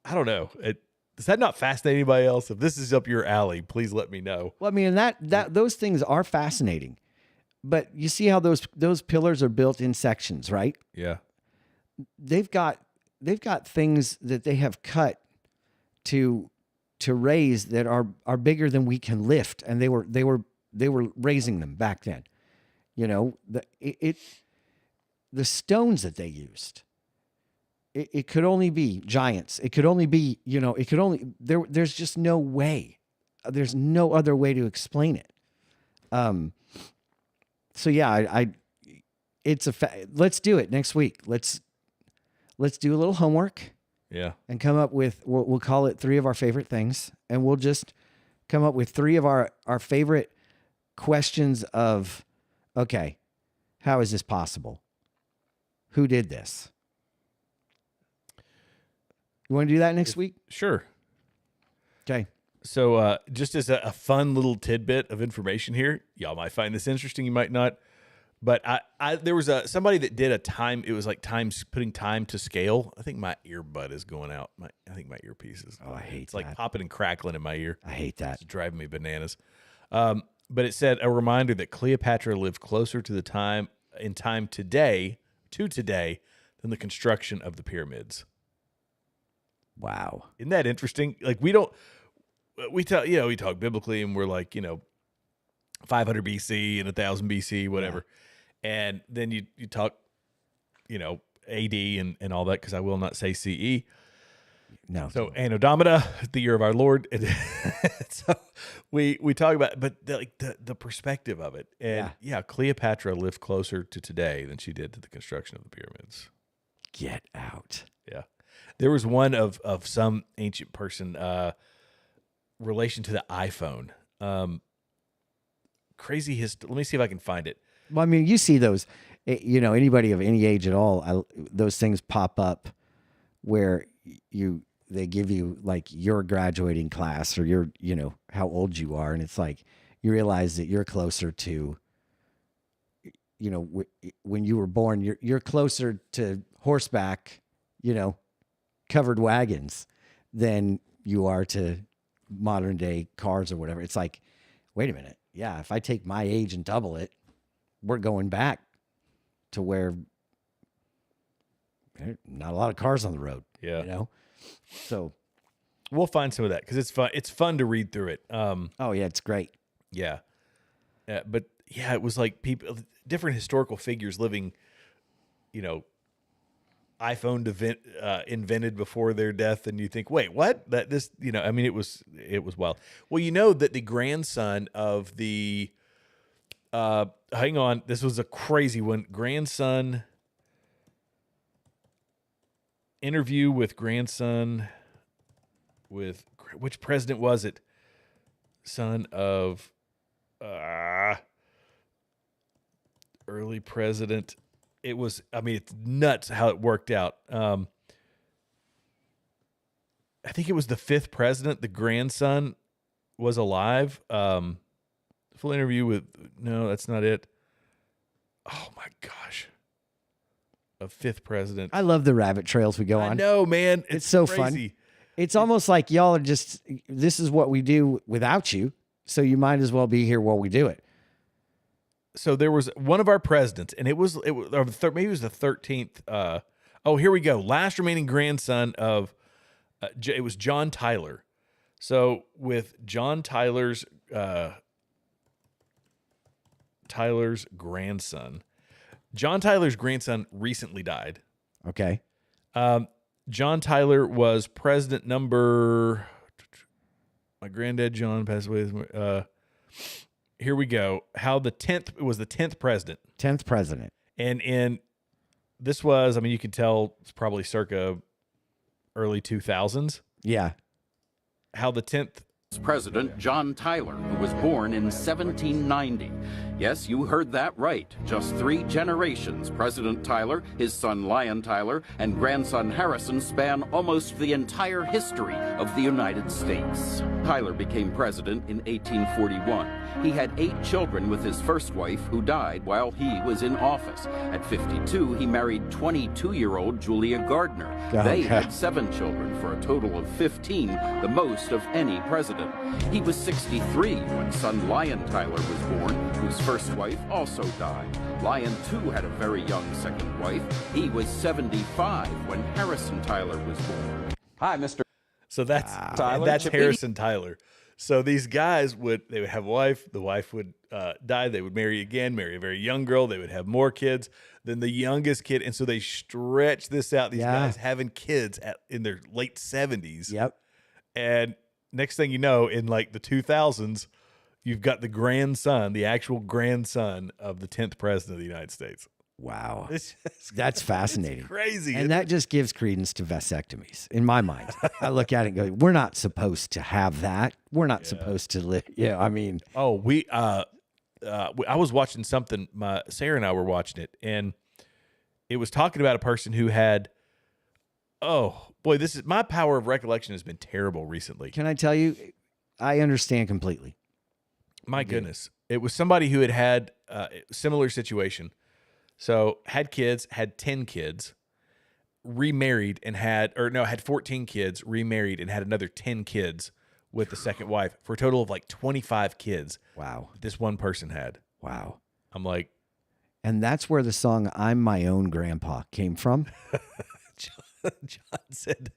I don't know. Does that not fascinate anybody else? If this is up your alley, please let me know. Well, I mean, those things are fascinating, but you see how those pillars are built in sections, right? Yeah. They've got things that they have cut to raise that are bigger than we can lift, and they were raising them back then. The stones that they used. It could only be giants. It could only be, there's just no way. There's no other way to explain it. So yeah, let's do it next week. Let's do a little homework. Yeah. And come up with, we'll call it 3 of our favorite things. And we'll just come up with 3 of our favorite questions of, okay, how is this possible? Who did this? You want to do that next week? Sure. Okay. So just as a fun little tidbit of information here, y'all might find this interesting, you might not. But there was somebody that did a time. It was like putting time to scale. I think my earbud is going out. I think my earpiece is. Oh, I hate It's like that. popping and crackling in my ear. I hate that. It's driving me bananas. But it said a reminder that Cleopatra lived closer to time today than the construction of the pyramids. Wow. Isn't that interesting? Like we talk biblically and we're like, 500 BC and 1000 BC, whatever. Yeah. And then you talk, AD and all that, because I will not say CE. No. So Anno Domini, the year of our Lord. And so we talk about, but the perspective of it. And yeah, Cleopatra lived closer to today than she did to the construction of the pyramids. Get out. Yeah. There was one of some ancient person, relation to the iPhone. Crazy history. Let me see if I can find it. Well, I mean, you see those, anybody of any age at all, those things pop up where they give you like your graduating class or your, how old you are. And it's like, you realize that you're closer to, when you were born, you're closer to horseback, covered wagons than you are to modern day cars or whatever. It's like, wait a minute. Yeah. If I take my age and double it, we're going back to where not a lot of cars on the road. Yeah. So we'll find some of that because it's fun. It's fun to read through it. Oh yeah, it's great. Yeah. But yeah, it was like people, different historical figures living, iPhone invented before their death, and you think, wait, what? It was wild. Well, that the grandson of the, hang on, this was a crazy one. Interview with grandson with which president was it? Son of, early president. It was, it's nuts how it worked out. I think it was the 5th president. The grandson was alive. Full interview with, no, that's not it. Oh my gosh. A 5th president. I love the rabbit trails we go on. I know, man. It's so crazy. fun. It's almost like y'all are just, this is what we do without you. So you might as well be here while we do it. So there was one of our presidents, and it was maybe it was the 13th. Here we go. Last remaining grandson of, it was John Tyler. So with John Tyler's Tyler's grandson. John Tyler's grandson recently died. Okay. John Tyler was president number. My granddad John passed away. Here we go. How the 10th, it was the 10th president. 10th president. And this was, I mean, you can tell it's probably circa early 2000s. Yeah. How the 10th President John Tyler, who was born in 1790. Yes, you heard that right. Just 3 generations. President Tyler, his son Lyon Tyler, and grandson Harrison span almost the entire history of the United States. Tyler became president in 1841. He had 8 children with his first wife, who died while he was in office. At 52, he married 22-year-old Julia Gardner. They had 7 children for a total of 15, the most of any president. He was 63 when son Lyon Tyler was born, whose first wife also died. Lyon, too, had a very young second wife. He was 75 when Harrison Tyler was born. Hi, Mr. So that's Tyler. that's Harrison Tyler. So these guys would have a wife. The wife would die. They would marry again, marry a very young girl. They would have more kids than the youngest kid, and so they stretch this out. These guys having kids in their late 70s. Yep. And next thing you know, in like the 2000s, you've got the grandson, the actual grandson of the 10th president of the United States. Wow. It's That's fascinating. It's crazy. And that just gives credence to vasectomies in my mind. I look at it and go, we're not supposed to have that. We're not supposed to live. Yeah. I mean, I was watching something, Sarah and I were watching it, and it was talking about a person who had, oh boy, my power of recollection has been terrible recently. can I tell you, I understand completely. My goodness. It was somebody who had a similar situation. So had kids, had 10 kids, remarried and had 14 kids, remarried and had another 10 kids with the second wife for a total of like 25 kids. Wow. This one person had. Wow. I'm like, And that's where the song I'm My Own Grandpa came from. John said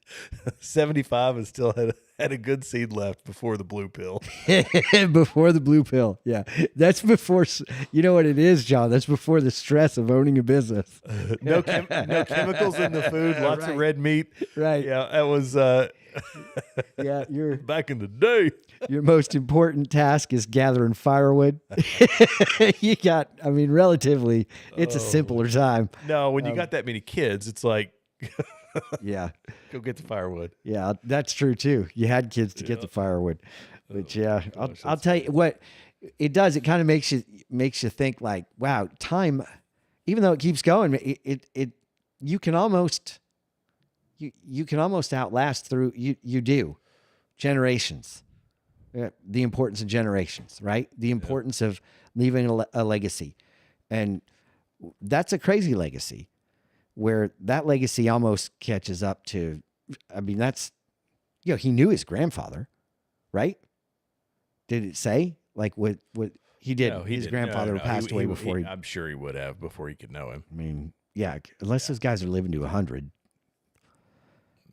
75 and still had a good seed left before the blue pill. Before the blue pill. Yeah. That's before, you know what it is, John? That's before the stress of owning a business. No chemicals in the food, lots of red meat. Right. Yeah, that was Yeah, back in the day. your most important task is gathering firewood. You got, I mean, relatively, it's a simpler time. No, when you got that many kids, it's like, Yeah. go get the firewood. Yeah, that's true too. You had kids to get the firewood. But yeah, I'll tell you what it does. It kind of makes you think like, wow, time, even though it keeps going, it you can almost outlast through you do generations. The importance of generations, right? The importance of leaving a legacy. And that's a crazy legacy where that legacy almost catches up to, I mean, that's, he knew his grandfather, right? Did it say like what he did? No, his didn't. grandfather No. passed away before he, I'm sure he would have before he could know him. I mean, yeah, unless those guys are living to 100,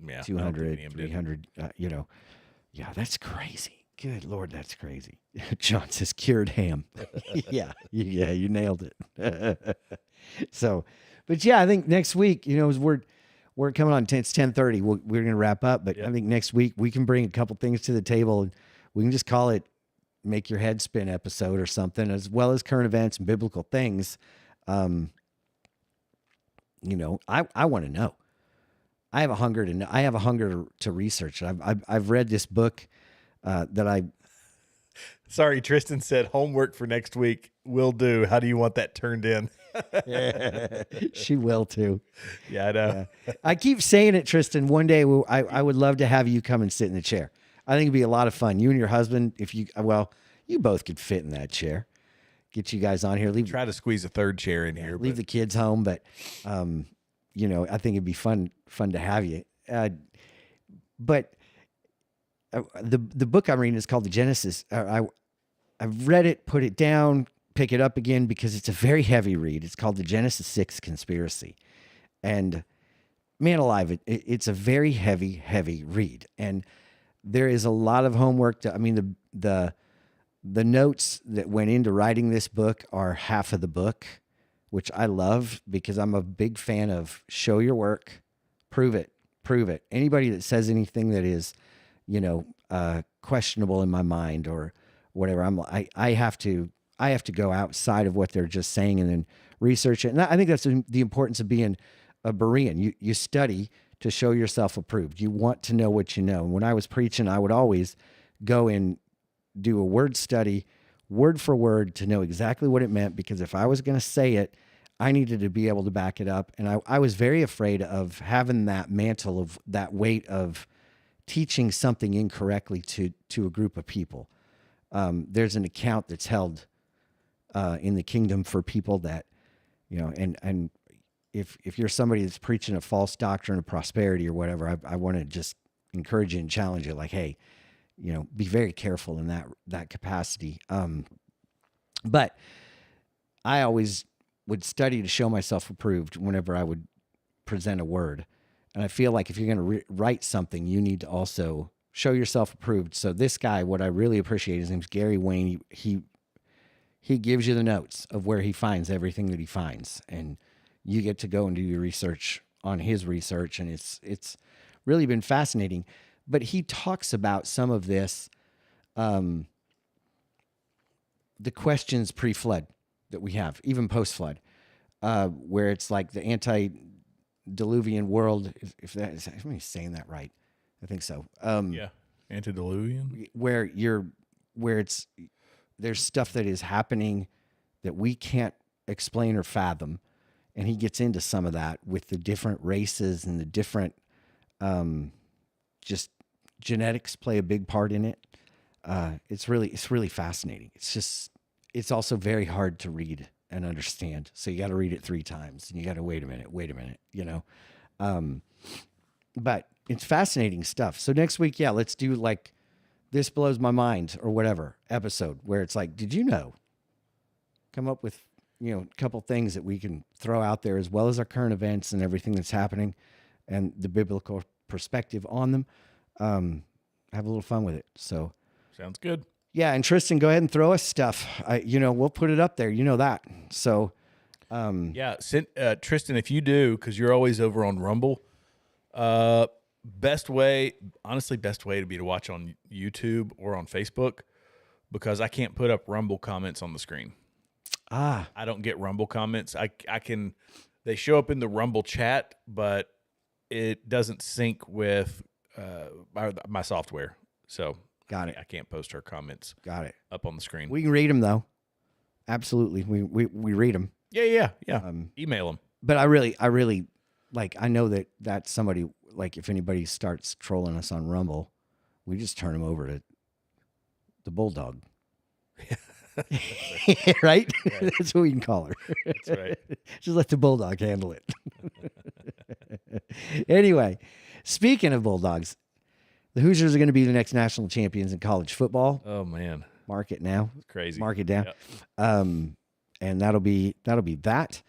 Yeah, 200, 300, yeah, that's crazy. Good Lord, that's crazy. John says cured ham. yeah, you nailed it. So, but yeah, I think next week, as we're coming on, it's 10:30. We're going to wrap up, but I think next week we can bring a couple things to the table and we can just call it Make Your Head Spin episode or something, as well as current events and biblical things. I want to know. I have a hunger to know. I have a hunger to research. I've read this book that I. Sorry, Tristan said homework for next week will do. How do you want that turned in? She will too. Yeah, I know. Yeah. I keep saying it, Tristan. One day I would love to have you come and sit in the chair. I think it'd be a lot of fun. You and your husband, you both could fit in that chair. Get you guys on here. Try to squeeze a third chair in here. Leave the kids home, but I think it'd be fun to have you. But the book I'm reading is called The Genesis. I've read it, put it down, pick it up again because it's a very heavy read. It's called The Genesis 6 Conspiracy. And man alive, it's a very heavy read. And there is a lot of homework. The The notes that went into writing this book are half of the book, which I love because I'm a big fan of show your work, prove it. Anybody that says anything that is, questionable in my mind or whatever, I have to go outside of what they're just saying and then research it. And I think that's the importance of being a Berean. You study to show yourself approved. You want to know what you know. And when I was preaching, I would always go and do a word study, word for word, to know exactly what it meant, because if I was going to say it, I needed to be able to back it up. And I was very afraid of having that mantle of that weight of teaching something incorrectly to a group of people. There's an account that's held in the kingdom for people that, and if you're somebody that's preaching a false doctrine of prosperity or whatever, I want to just encourage you and challenge you, like, hey, be very careful in that capacity. But I always would study to show myself approved whenever I would present a word. And I feel like if you're going to write something, you need to also show yourself approved. So this guy, what I really appreciate, his name's Gary Wayne. He gives you the notes of where he finds everything that he finds, and you get to go and do your research on his research. And it's really been fascinating. But he talks about some of this, the questions pre-flood that we have, even post-flood, where it's like the antediluvian world, if that is, I'm saying that right. I think so. Yeah. Antediluvian? Where there's stuff that is happening that we can't explain or fathom. And he gets into some of that with the different races and the different, just genetics play a big part in it. It's really fascinating. It's also very hard to read and understand. So you got to read it 3 times and you got to wait a minute, but it's fascinating stuff. So next week, let's do like This Blows My Mind or whatever episode where it's like, did you know? Come up with, a couple things that we can throw out there, as well as our current events and everything that's happening and the biblical perspective on them. Have a little fun with it. So sounds good. Yeah. And Tristan, go ahead and throw us stuff. We'll put it up there. You know that. So, Tristan, if you do, cause you're always over on Rumble, best way to be to watch on YouTube or on Facebook, because I can't put up Rumble comments on the screen. I don't get Rumble comments. They show up in the Rumble chat, but it doesn't sync with my software. So got it. I can't post her comments. Got it. Up on the screen. We can read them though. Absolutely. We read them. Yeah. Email them. But I really like, I know that's somebody, like if anybody starts trolling us on Rumble, we just turn them over to the Bulldog. Right? Right? That's what we can call her. That's right. Just let the Bulldog handle it. Anyway, speaking of Bulldogs, the Hoosiers are going to be the next national champions in college football. Oh man. Mark it now. It's crazy. Mark it down. Yep. And that'll be that.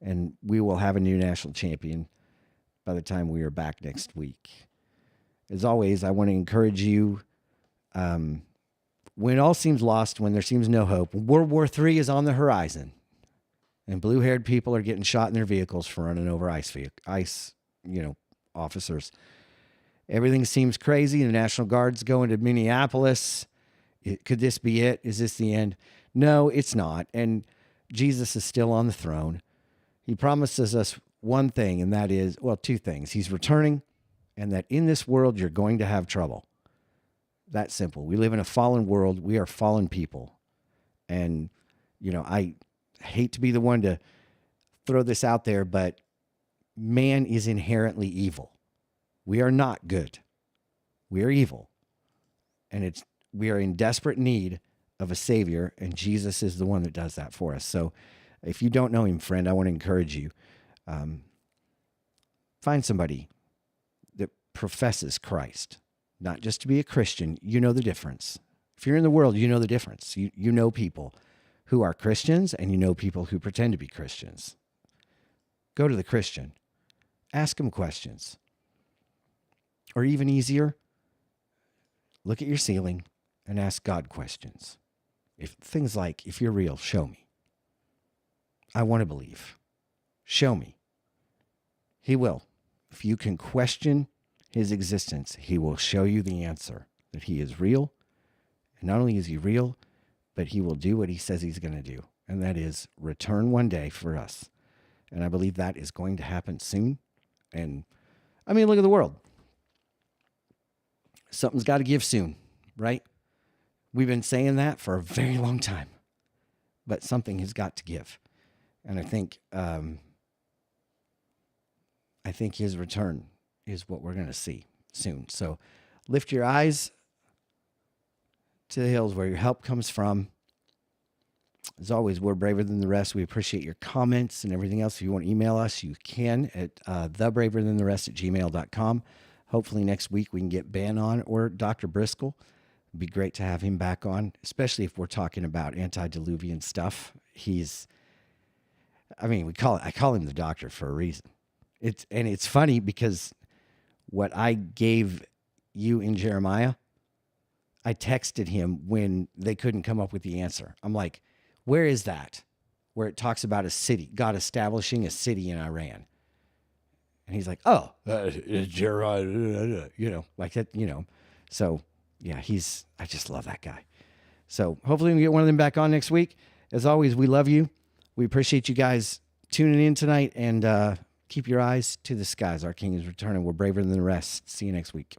And we will have a new national champion by the time we are back next week. As always, I want to encourage you, when all seems lost, when there seems no hope, World War III is on the horizon, and blue-haired people are getting shot in their vehicles for running over ICE officers. Everything seems crazy. The National Guard's going to Minneapolis. Could this be it? Is this the end? No, it's not. And Jesus is still on the throne. He promises us one thing, and that is, 2 things. He's returning, and that in this world you're going to have trouble. That simple. We live in a fallen world. We are fallen people. And, I hate to be the one to throw this out there, but man is inherently evil. We are not good. We are evil. And we are in desperate need of a Savior, and Jesus is the one that does that for us. So if you don't know him, friend, I want to encourage you. Find somebody that professes Christ. Not just to be a Christian, you know the difference. If you're in the world, you know the difference. You know people who are Christians, and you know people who pretend to be Christians. Go to the Christian. Ask him questions. Or even easier, look at your ceiling and ask God questions. If things like, if you're real, show me. I want to believe. Show me. He will. If you can question his existence, he will show you the answer, that he is real. And not only is he real, but he will do what he says he's going to do. And that is return one day for us. And I believe that is going to happen soon. And I mean, look at the world. Something's got to give soon, right? We've been saying that for a very long time, but something has got to give. And I think his return is what we're going to see soon. So lift your eyes to the hills where your help comes from. As always, we're braver than the rest. We appreciate your comments and everything else. If you want to email us, you can at thebraverthantheRest@gmail.com. Hopefully next week we can get Ben on or Dr. Briscoe. It'd be great to have him back on, especially if we're talking about antediluvian stuff. I call him the doctor for a reason. It's funny because what I gave you in Jeremiah, I texted him when they couldn't come up with the answer. I'm like, where is that? Where it talks about a city, God establishing a city in Iran. And he's like, oh, it's Jeremiah, like that, So, yeah, I just love that guy. So hopefully we can get one of them back on next week. As always, we love you. We appreciate you guys tuning in tonight, and keep your eyes to the skies. Our King is returning. We're braver than the rest. See you next week.